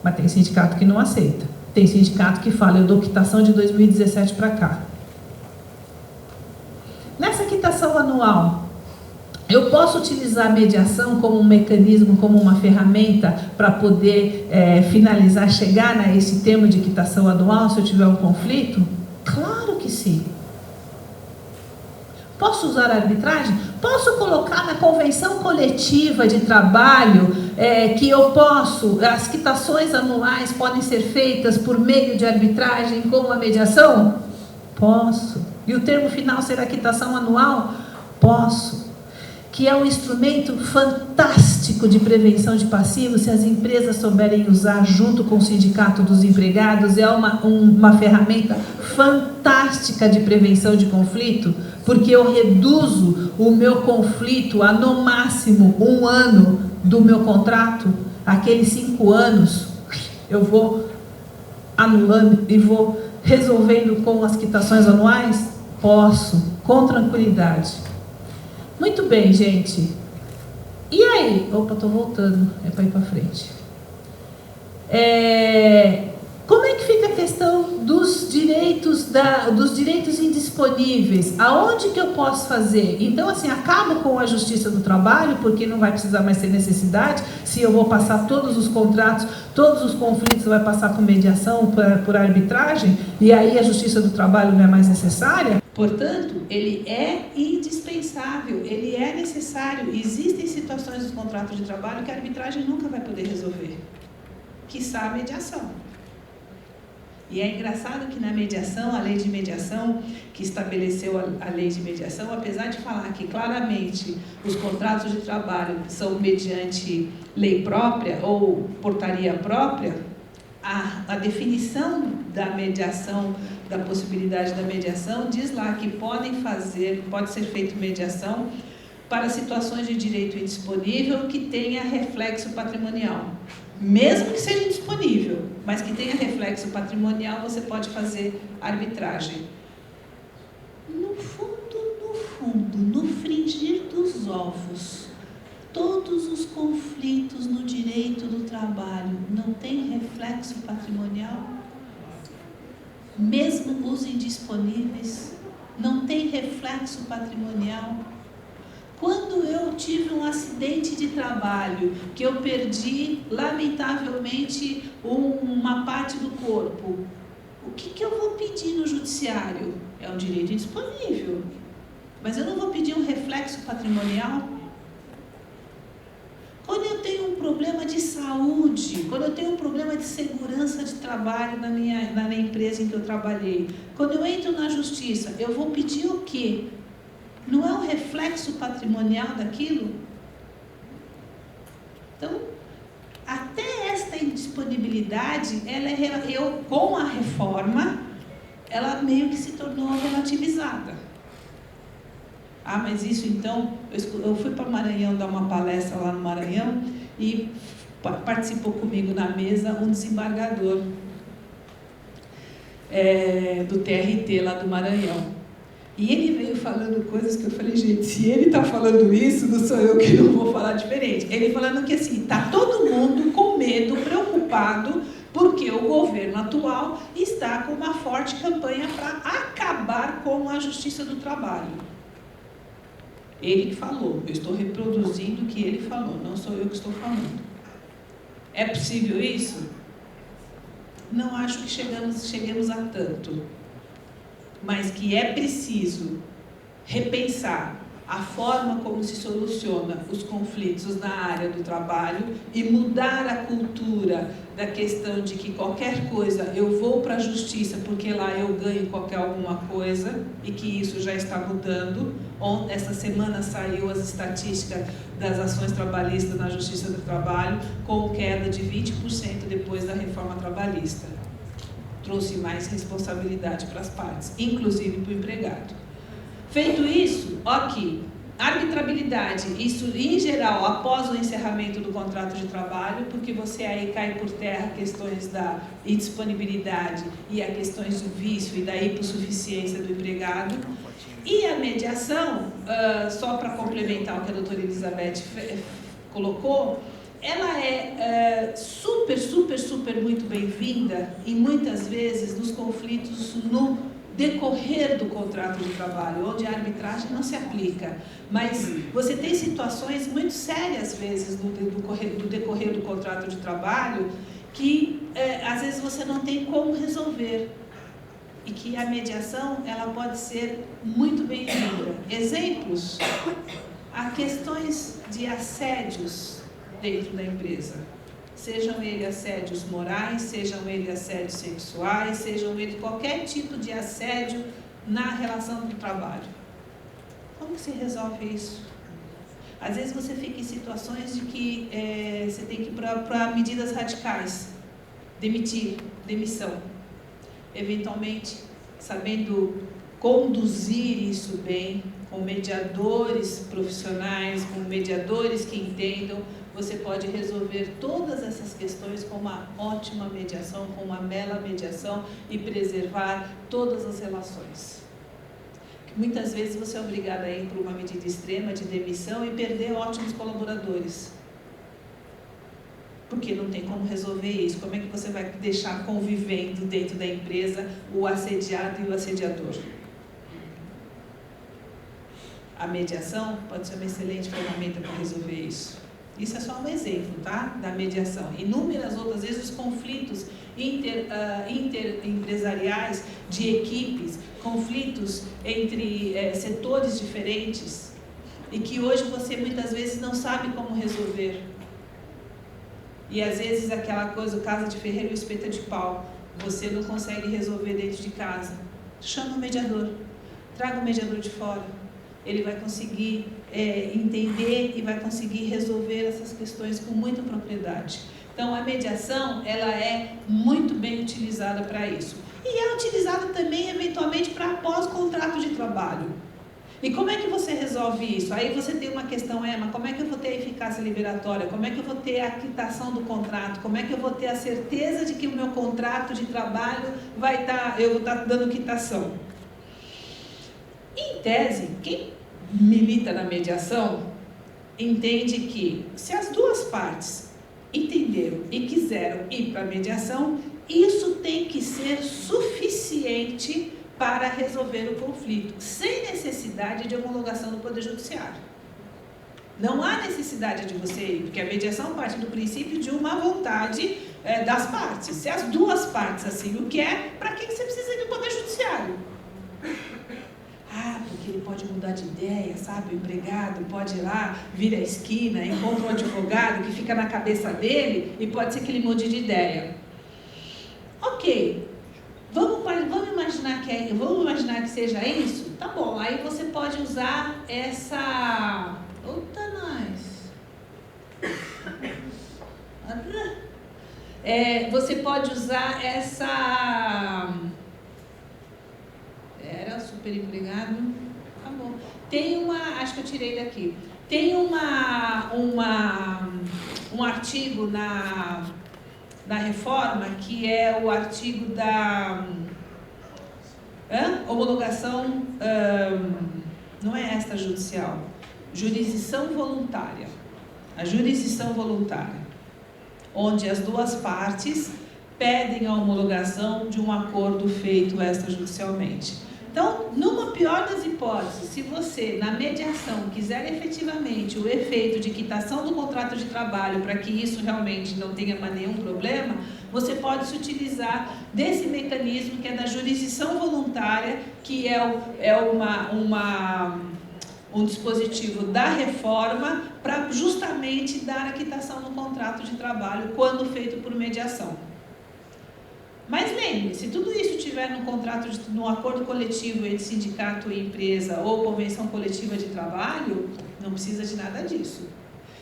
C: Mas tem sindicato que não aceita. Tem sindicato que fala, eu dou quitação de 2017 para cá. Nessa quitação anual, eu posso utilizar a mediação como um mecanismo, como uma ferramenta para poder finalizar, chegar a esse termo de quitação anual se eu tiver um conflito? Claro que sim. Posso usar a arbitragem? Posso colocar na convenção coletiva de trabalho que eu posso, as quitações anuais podem ser feitas por meio de arbitragem com a mediação? Posso. E o termo final será quitação anual? Posso. Que é um instrumento fantástico de prevenção de passivos, se as empresas souberem usar junto com o sindicato dos empregados, é uma ferramenta fantástica de prevenção de conflito, porque eu reduzo o meu conflito a no máximo 1 ano do meu contrato, aqueles 5 anos, eu vou anulando e vou resolvendo com as quitações anuais? Posso, com tranquilidade. Muito bem, gente. E aí? Opa, estou voltando. É para ir para frente. Como é que fica a questão dos direitos indisponíveis? Aonde que eu posso fazer? Então, assim, acabo com a Justiça do Trabalho, porque não vai precisar mais ter necessidade. Se eu vou passar todos os contratos, todos os conflitos vai passar por mediação, por arbitragem, e aí a Justiça do Trabalho não é mais necessária? Portanto, ele é indispensável, ele é necessário. Existem situações dos contratos de trabalho que a arbitragem nunca vai poder resolver, quiçá a mediação. E é engraçado que na mediação, a lei de mediação, que estabeleceu a lei de mediação, apesar de falar que claramente os contratos de trabalho são mediante lei própria ou portaria própria, a definição da mediação, da possibilidade da mediação, diz lá que pode ser feita mediação para situações de direito indisponível que tenha reflexo patrimonial.
E: mesmo que seja indisponível, mas que tenha reflexo patrimonial, você pode fazer arbitragem. No fundo, no fringir dos ovos, todos os conflitos no direito do trabalho não têm reflexo patrimonial? Mesmo os indisponíveis não têm reflexo patrimonial? Quando eu tive um acidente de trabalho, que eu perdi, lamentavelmente, uma parte do corpo, o que eu vou pedir no judiciário? É um direito indisponível, mas eu não vou pedir um reflexo patrimonial? Quando eu tenho um problema de saúde, quando eu tenho um problema de segurança de trabalho na minha empresa em que eu trabalhei, quando eu entro na justiça, eu vou pedir o quê? Não é um reflexo patrimonial daquilo? Então, até esta indisponibilidade, com a reforma, ela meio que se tornou relativizada. Ah, mas isso então, eu fui para Maranhão dar uma palestra lá no Maranhão e participou comigo na mesa um desembargador do TRT lá do Maranhão. E ele veio falando coisas que eu falei, gente, se ele está falando isso, não sou eu que não vou falar diferente. Ele falando que assim, está todo mundo com medo, preocupado, porque o governo atual está com uma forte campanha para acabar com a justiça do trabalho. Ele que falou, eu estou reproduzindo o que ele falou, não sou eu que estou falando. É possível isso? Não acho que cheguemos a tanto. Mas que é preciso repensar a forma como se soluciona os conflitos na área do trabalho e mudar a cultura da questão de que qualquer coisa eu vou para a justiça porque lá eu ganho qualquer alguma coisa, e que isso já está mudando. Essa semana saiu as estatísticas das ações trabalhistas na Justiça do Trabalho, com queda de 20% depois da reforma trabalhista. Trouxe mais responsabilidade para as partes, inclusive para o empregado. Feito isso, aqui, arbitrabilidade, isso em geral após o encerramento do contrato de trabalho, porque você aí cai por terra questões da indisponibilidade e as questões do vício e da hipossuficiência do empregado. E a mediação, só para complementar o que a doutora Elizabeth colocou, ela é super muito bem-vinda e muitas vezes nos conflitos no decorrer do contrato de trabalho, onde a arbitragem não se aplica. Mas você tem situações muito sérias, às vezes, no decorrer do contrato de trabalho, que às vezes você não tem como resolver. E que a mediação, ela pode ser muito bem-vinda. Exemplos, há questões de assédios dentro da empresa. Sejam eles assédios morais, sejam eles assédios sexuais, sejam eles qualquer tipo de assédio na relação do trabalho. Como que se resolve isso? Às vezes você fica em situações de que você tem que ir para medidas radicais. Demissão. Eventualmente, sabendo conduzir isso bem, com mediadores profissionais, com mediadores que entendam, você pode resolver todas essas questões com uma ótima mediação, com uma bela mediação e preservar todas as relações. Muitas vezes você é obrigado a ir por uma medida extrema de demissão e perder ótimos colaboradores. Porque não tem como resolver isso. Como é que você vai deixar convivendo dentro da empresa o assediado e o assediador? A mediação pode ser uma excelente ferramenta para resolver isso. Isso é só um exemplo, tá? Da mediação. Inúmeras outras vezes os conflitos interempresariais de equipes, conflitos entre setores diferentes, e que hoje você muitas vezes não sabe como resolver. E às vezes aquela coisa, o casa de ferreiro e o espeto de pau, você não consegue resolver dentro de casa. Chama o mediador, traga o mediador de fora. Ele vai conseguir entender e vai conseguir resolver essas questões com muita propriedade. Então, a mediação, ela é muito bem utilizada para isso. E é utilizada também, eventualmente, para pós-contrato de trabalho. E como é que você resolve isso? Aí você tem uma questão, mas como é que eu vou ter a eficácia liberatória? Como é que eu vou ter a quitação do contrato? Como é que eu vou ter a certeza de que o meu contrato de trabalho eu vou estar dando quitação? Em tese, quem milita na mediação entende que se as duas partes entenderam e quiseram ir para a mediação, isso tem que ser suficiente para resolver o conflito, sem necessidade de homologação do Poder Judiciário. Não há necessidade de você ir, porque a mediação parte do princípio de uma vontade das partes. Se as duas partes assim o querem, para que você precisa ir do Poder Judiciário? Porque ele pode mudar de ideia, sabe? O empregado pode ir lá, vira a esquina, encontra um advogado que fica na cabeça dele e pode ser que ele mude de ideia. Ok, vamos imaginar que seja isso? Tá bom, aí você pode usar essa... Você pode usar essa... Era superempregado. Tá bom. Tem acho que eu tirei daqui. Tem um artigo na reforma, que é o artigo da homologação, não é extrajudicial, jurisdição voluntária. A jurisdição voluntária, onde as duas partes pedem a homologação de um acordo feito extrajudicialmente. Então, numa pior das hipóteses, se você, na mediação, quiser efetivamente o efeito de quitação do contrato de trabalho para que isso realmente não tenha mais nenhum problema, você pode se utilizar desse mecanismo que é da jurisdição voluntária, que é um dispositivo da reforma para justamente dar a quitação do contrato de trabalho quando feito por mediação. Mas lembre, se tudo isso estiver no acordo coletivo entre sindicato e empresa ou convenção coletiva de trabalho, não precisa de nada disso.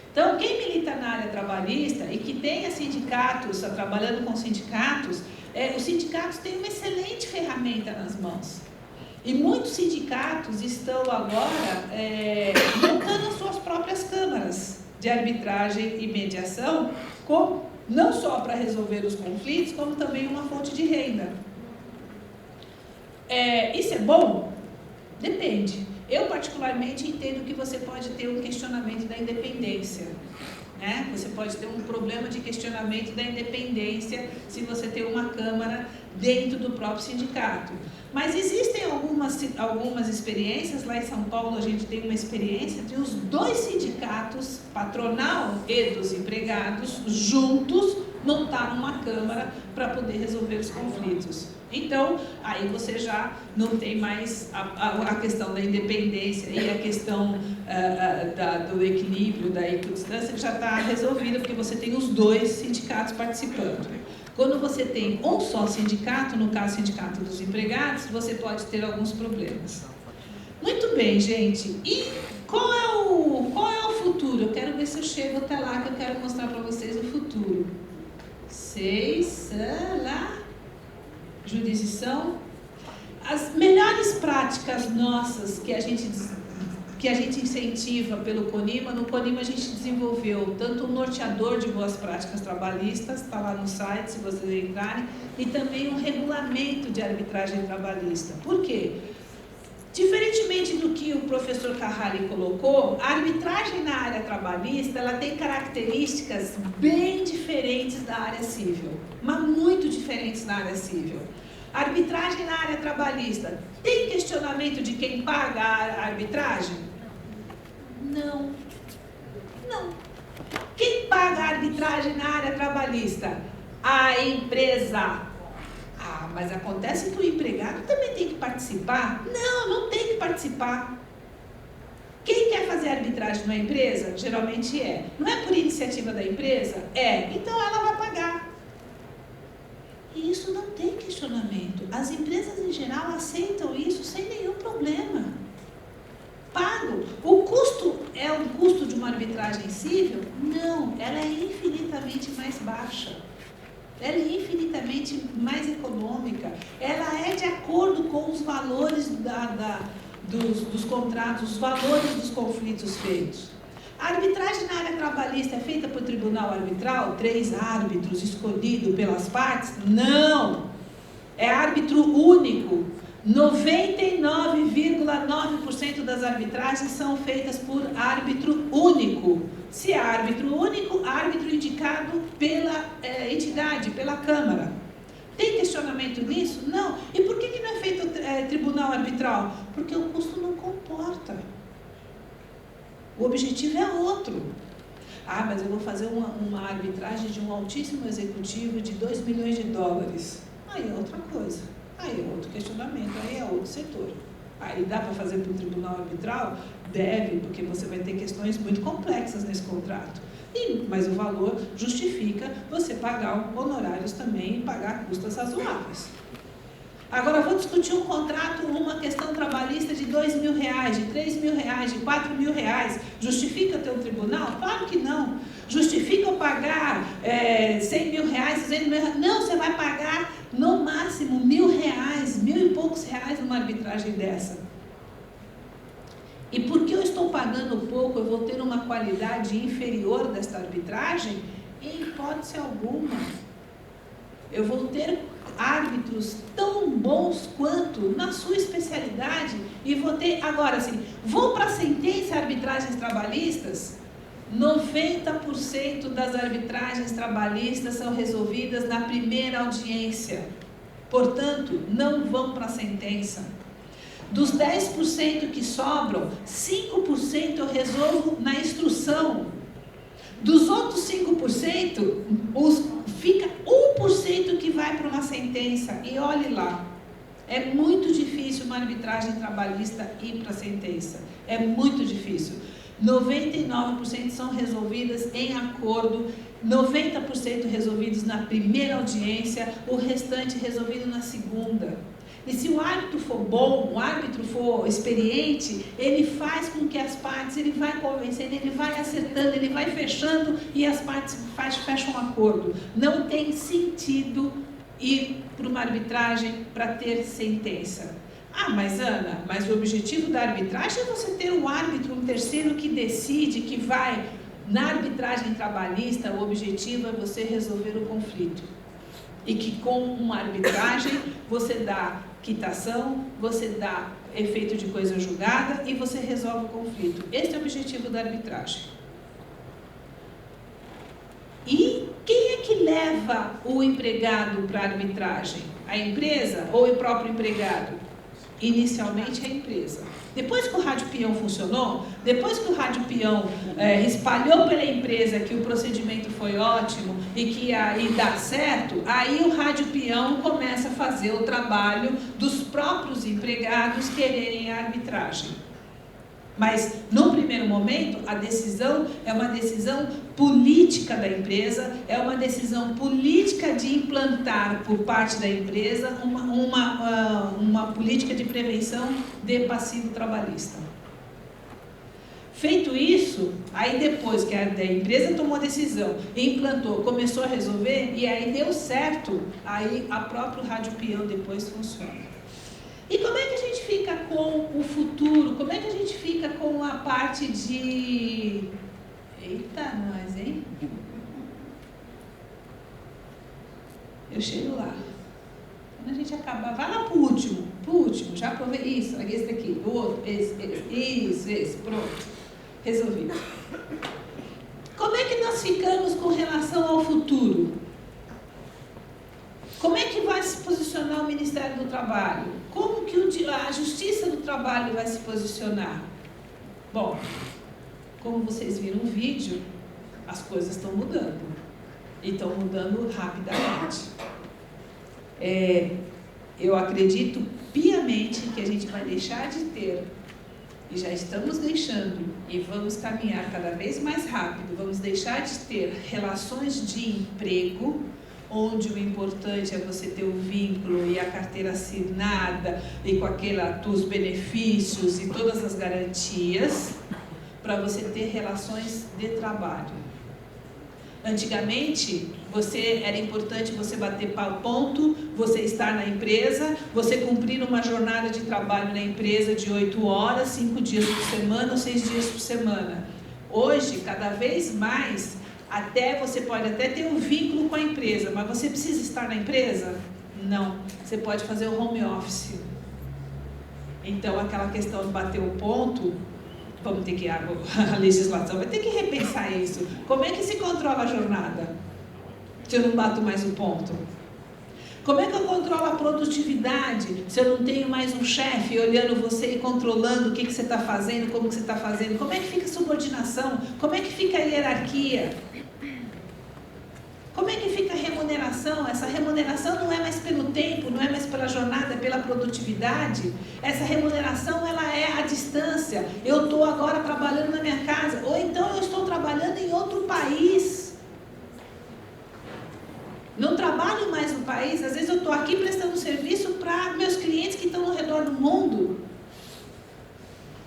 E: Então, quem milita na área trabalhista e que tenha sindicatos, trabalhando com sindicatos, os sindicatos têm uma excelente ferramenta nas mãos. E muitos sindicatos estão agora montando as suas próprias câmaras de arbitragem e mediação, não só para resolver os conflitos, como também uma fonte de renda. Isso é bom? Depende. Eu, particularmente, entendo que você pode ter um questionamento da independência. Né? Você pode ter um problema de questionamento da independência se você tem uma câmara dentro do próprio sindicato. Mas existem algumas experiências, lá em São Paulo a gente tem uma experiência de os dois sindicatos, patronal e dos empregados, juntos, montar uma câmara para poder resolver os conflitos. Então, aí você já não tem mais a questão da independência e a questão do equilíbrio, da equidistância, que já está resolvida, porque você tem os dois sindicatos participando. Quando você tem um só sindicato, no caso, o sindicato dos empregados, você pode ter alguns problemas. Muito bem, gente. E qual é o futuro? Eu quero ver se eu chego até lá, que eu quero mostrar para vocês o futuro. Lá. Jurisdição. As melhores práticas nossas que a gente incentiva pelo CONIMA, no CONIMA a gente desenvolveu tanto um norteador de boas práticas trabalhistas, está lá no site, se vocês entrarem, e também um regulamento de arbitragem trabalhista. Por quê? Diferentemente do que o professor Carrari colocou, a arbitragem na área trabalhista, ela tem características bem diferentes da área civil, mas muito diferentes da área civil. A arbitragem na área trabalhista, tem questionamento de quem paga a arbitragem? Não. Quem paga a arbitragem na área trabalhista? A empresa. Mas acontece que o empregado também tem que participar? Não tem que participar. Quem quer fazer arbitragem na empresa? Geralmente é. Não é por iniciativa da empresa? Então ela vai pagar. E isso não tem questionamento. As empresas em geral aceitam isso sem nenhum problema. Pagam. O custo é o custo de uma arbitragem civil? Não, ela é infinitamente mais baixa. Ela é infinitamente mais econômica, ela é de acordo com os valores dos contratos, os valores dos conflitos feitos. A arbitragem na área trabalhista é feita por tribunal arbitral? 3 árbitros escolhidos pelas partes? Não! É árbitro único. 99,9% das arbitragens são feitas por árbitro único. Se é árbitro único, árbitro indicado pela entidade, pela Câmara. Tem questionamento nisso? Não. E por que não é feito tribunal arbitral? Porque o custo não comporta. O objetivo é outro. Ah, mas eu vou fazer uma arbitragem de um altíssimo executivo de $2 milhões. Aí é outra coisa. Aí é outro questionamento, aí é outro setor. Aí dá para fazer para o tribunal arbitral? Deve, porque você vai ter questões muito complexas nesse contrato. Mas o valor justifica você pagar honorários também e pagar custas razoáveis. Agora, vou discutir um contrato, uma questão trabalhista de R$2 mil, de R$3 mil, de R$4 mil. Justifica ter um tribunal? Claro que não. Justifica eu pagar R$100 mil, R$200 mil? Não, você vai pagar no máximo R$1.000, R$1.000 e poucos numa arbitragem dessa. E porque eu estou pagando pouco, eu vou ter uma qualidade inferior desta arbitragem? Em hipótese alguma. Eu vou ter árbitros tão bons quanto na sua especialidade e vou ter, agora assim, vou para a sentença arbitragens trabalhistas, 90% das arbitragens trabalhistas são resolvidas na primeira audiência, portanto, não vão para a sentença. Dos 10% que sobram, 5% eu resolvo na instrução. Dos outros 5%, fica 1% que vai para uma sentença. E olhe lá, é muito difícil uma arbitragem trabalhista ir para a sentença. É muito difícil. 99% são resolvidas em acordo, 90% resolvidos na primeira audiência, o restante resolvido na segunda. E se o árbitro for bom, o árbitro for experiente, ele faz com que as partes, ele vai convencendo, ele vai acertando, ele vai fechando e as partes fecham um acordo. Não tem sentido ir para uma arbitragem para ter sentença. Ah, mas Ana, mas o objetivo da arbitragem é você ter um árbitro, um terceiro que decide, que vai. Na arbitragem trabalhista, o objetivo é você resolver o conflito. E que com uma arbitragem você dá quitação, você dá efeito de coisa julgada e você resolve o conflito. Esse é o objetivo da arbitragem. E quem é que leva o empregado para a arbitragem? A empresa ou o próprio empregado? Inicialmente a empresa. Depois que o rádio peão funcionou, depois que o rádio peão espalhou pela empresa que o procedimento foi ótimo e que aí dá certo, aí o rádio peão começa a fazer o trabalho dos próprios empregados quererem a arbitragem. Mas, no primeiro momento, a decisão é uma decisão política da empresa, é uma decisão política de implantar por parte da empresa uma política de prevenção de passivo trabalhista. Feito isso, aí depois que a empresa tomou a decisão, implantou, começou a resolver, e aí deu certo, aí a própria rádio peão depois funciona. E como é que a gente fica com o futuro? Como é que a gente fica com a parte de... Eita, nós, hein? Eu chego lá. Quando a gente acabar, vai lá pro último, já provei isso, esse daqui, o outro, esse, pronto. Resolvido. Como é que nós ficamos com relação ao futuro? Como é que vai se posicionar o Ministério do Trabalho? Como que a Justiça do Trabalho vai se posicionar? Bom, como vocês viram no vídeo, as coisas estão mudando. E estão mudando rapidamente. Eu acredito piamente que a gente vai deixar de ter, e já estamos deixando, e vamos caminhar cada vez mais rápido, vamos deixar de ter relações de emprego, onde o importante é você ter o vínculo e a carteira assinada e com os benefícios e todas as garantias para você ter relações de trabalho. Antigamente, era importante você bater ponto, você estar na empresa, você cumprir uma jornada de trabalho na empresa de 8 horas, 5 dias por semana ou 6 dias por semana. Hoje, cada vez mais, você pode até ter um vínculo com a empresa, mas você precisa estar na empresa? Não. Você pode fazer o home office. Então, aquela questão de bater o ponto, vamos ter que, a legislação vai ter que repensar isso. Como é que se controla a jornada? Se eu não bato mais o ponto? Como é que eu controlo a produtividade se eu não tenho mais um chefe olhando você e controlando o que você está fazendo, como que você está fazendo? Como é que fica a subordinação? Como é que fica a hierarquia? Como é que fica a remuneração? Essa remuneração não é mais pelo tempo, não é mais pela jornada, é pela produtividade. Essa remuneração, ela é à distância. Eu estou agora trabalhando na minha casa, ou então eu estou trabalhando em outro país. Não trabalho mais no país, às vezes eu estou aqui prestando serviço para meus clientes que estão ao redor do mundo.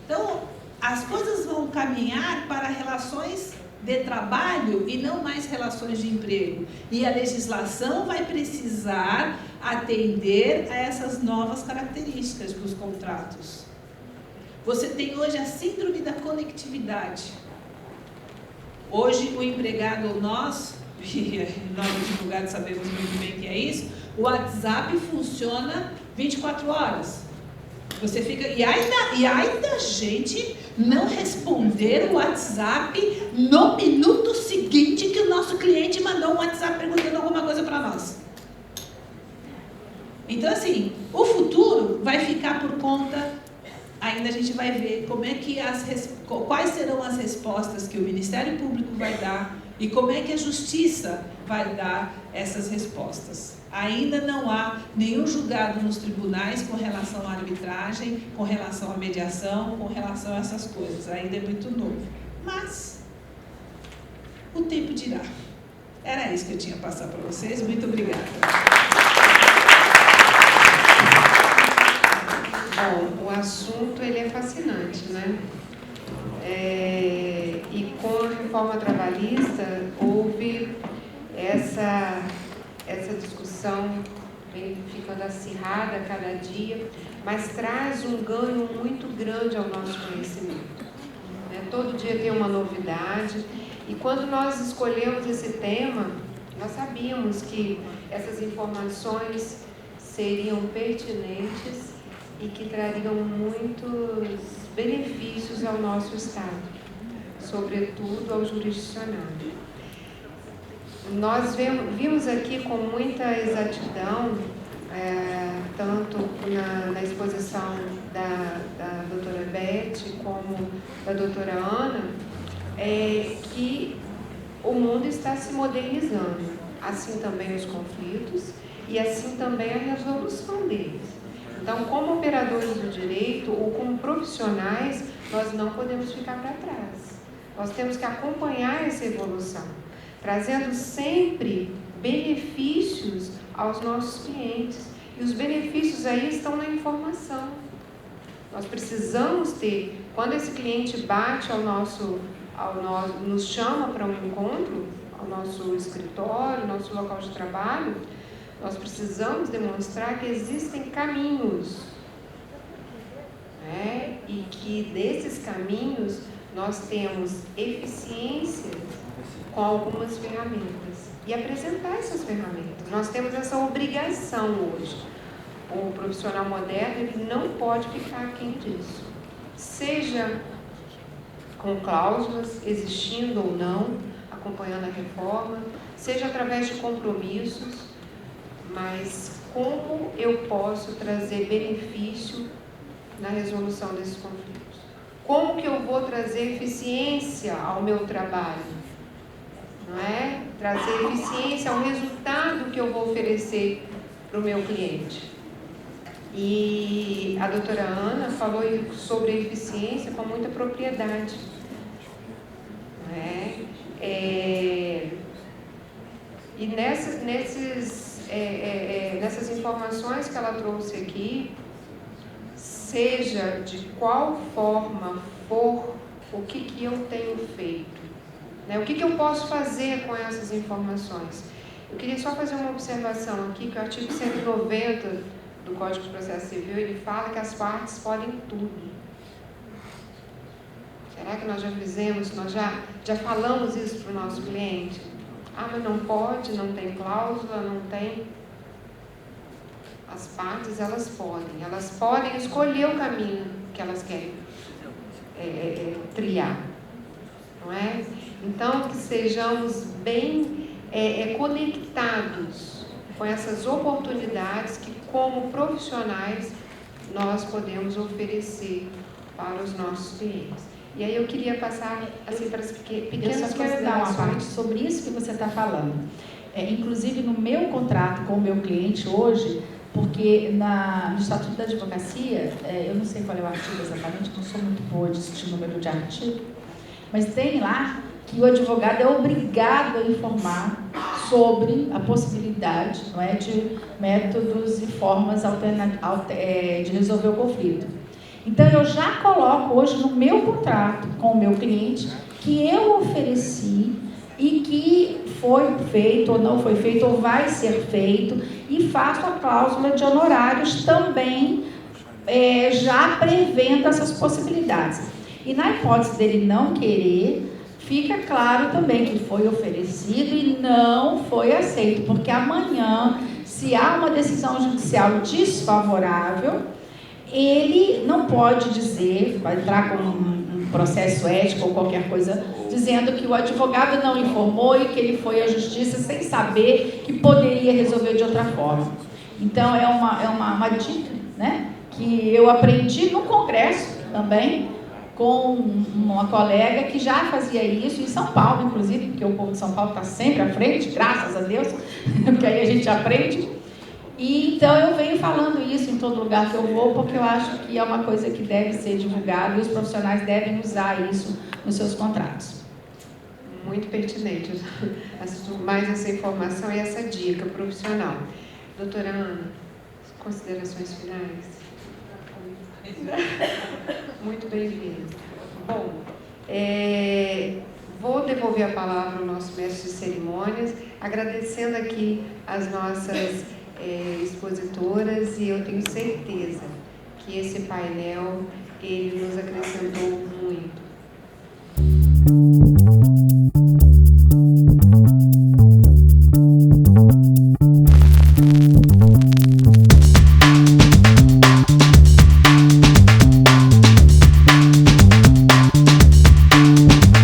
E: Então, as coisas vão caminhar para relações de trabalho e não mais relações de emprego. E a legislação vai precisar atender a essas novas características dos contratos. Você tem hoje a síndrome da conectividade. Hoje o empregado, nós advogados sabemos muito bem que é isso, o WhatsApp funciona 24 horas. Você fica... E ainda gente não responder o WhatsApp no minuto seguinte que o nosso cliente mandou um WhatsApp perguntando alguma coisa para nós. Então, assim, o futuro vai ficar por conta... Ainda a gente vai ver como é que quais serão as respostas que o Ministério Público vai dar e como é que a Justiça vai dar essas respostas. Ainda não há nenhum julgado nos tribunais com relação à arbitragem, com relação à mediação, com relação a essas coisas. Ainda é muito novo. Mas o tempo dirá. Era isso que eu tinha a passar para vocês. Muito obrigada.
B: Bom, o assunto ele é fascinante, né? E com a reforma trabalhista houve essa discussão vem ficando acirrada a cada dia, mas traz um ganho muito grande ao nosso conhecimento. Todo dia tem uma novidade, e quando nós escolhemos esse tema, nós sabíamos que essas informações seriam pertinentes e que trariam muitos benefícios ao nosso Estado, sobretudo ao jurisdicionário. Nós vimos aqui com muita exatidão, tanto na exposição da doutora Beth como da doutora Ana, que o mundo está se modernizando, assim também os conflitos e assim também a resolução deles. Então, como operadores do direito ou como profissionais, nós não podemos ficar para trás. Nós temos que acompanhar essa evolução, trazendo sempre benefícios aos nossos clientes. E os benefícios aí estão na informação. Nós precisamos ter, quando esse cliente bate nos chama para um encontro, ao nosso escritório, nosso local de trabalho, nós precisamos demonstrar que existem caminhos, e que desses caminhos nós temos eficiência com algumas ferramentas e apresentar essas ferramentas. Nós temos essa obrigação hoje. O profissional moderno ele não pode ficar aquém disso, seja com cláusulas existindo ou não, acompanhando a reforma, seja através de compromissos. Mas como eu posso trazer benefício na resolução desses conflitos? Como que eu vou trazer eficiência ao meu trabalho? Não é? Trazer eficiência ao resultado que eu vou oferecer para o meu cliente. E a doutora Ana falou sobre a eficiência com muita propriedade. Não é? E nessas informações que ela trouxe aqui, seja de qual forma for, o que eu tenho feito, né? O que eu posso fazer com essas informações? Eu queria só fazer uma observação aqui, que o artigo 190 do Código de Processo Civil, ele fala que as partes podem tudo. Será que nós já fizemos, nós já falamos isso para o nosso cliente? Ah, mas não pode, não tem cláusula, não tem... As partes, elas podem escolher o caminho que elas querem trilhar, não é? Então, que sejamos bem conectados com essas oportunidades que, como profissionais, nós podemos oferecer para os nossos clientes. E aí eu queria passar assim, para as pequenas
A: Eu só quero dar uma parte sobre isso que você está falando. Inclusive, no meu contrato com o meu cliente hoje, porque no Estatuto da Advocacia, eu não sei qual é o artigo exatamente, não sou muito boa de assistir número de artigo, mas tem lá que o advogado é obrigado a informar sobre a possibilidade, não é, de métodos e formas de resolver o conflito. Então, eu já coloco hoje no meu contrato com o meu cliente que eu ofereci e que foi feito ou não foi feito ou vai ser feito, e faço a cláusula de honorários também, já prevendo essas possibilidades. E na hipótese dele não querer, fica claro também que foi oferecido e não foi aceito, porque amanhã, se há uma decisão judicial desfavorável, ele não pode dizer, vai entrar com um processo ético ou qualquer coisa, dizendo que o advogado não informou e que ele foi à justiça sem saber que poderia resolver de outra forma. Então, é uma dica, né, que eu aprendi no congresso também, com uma colega que já fazia isso, em São Paulo, inclusive, porque o povo de São Paulo está sempre à frente, graças a Deus, porque aí a gente aprende. E então eu venho falando isso em todo lugar que eu vou, porque eu acho que é uma coisa que deve ser divulgada e os profissionais devem usar isso nos seus contratos.
B: Muito pertinente, mais essa informação e essa dica profissional. Doutora Ana, considerações finais? Muito bem-vindo. Bom, vou devolver a palavra ao nosso mestre de cerimônias, agradecendo aqui as nossas expositoras, e eu tenho certeza que esse painel ele nos acrescentou muito.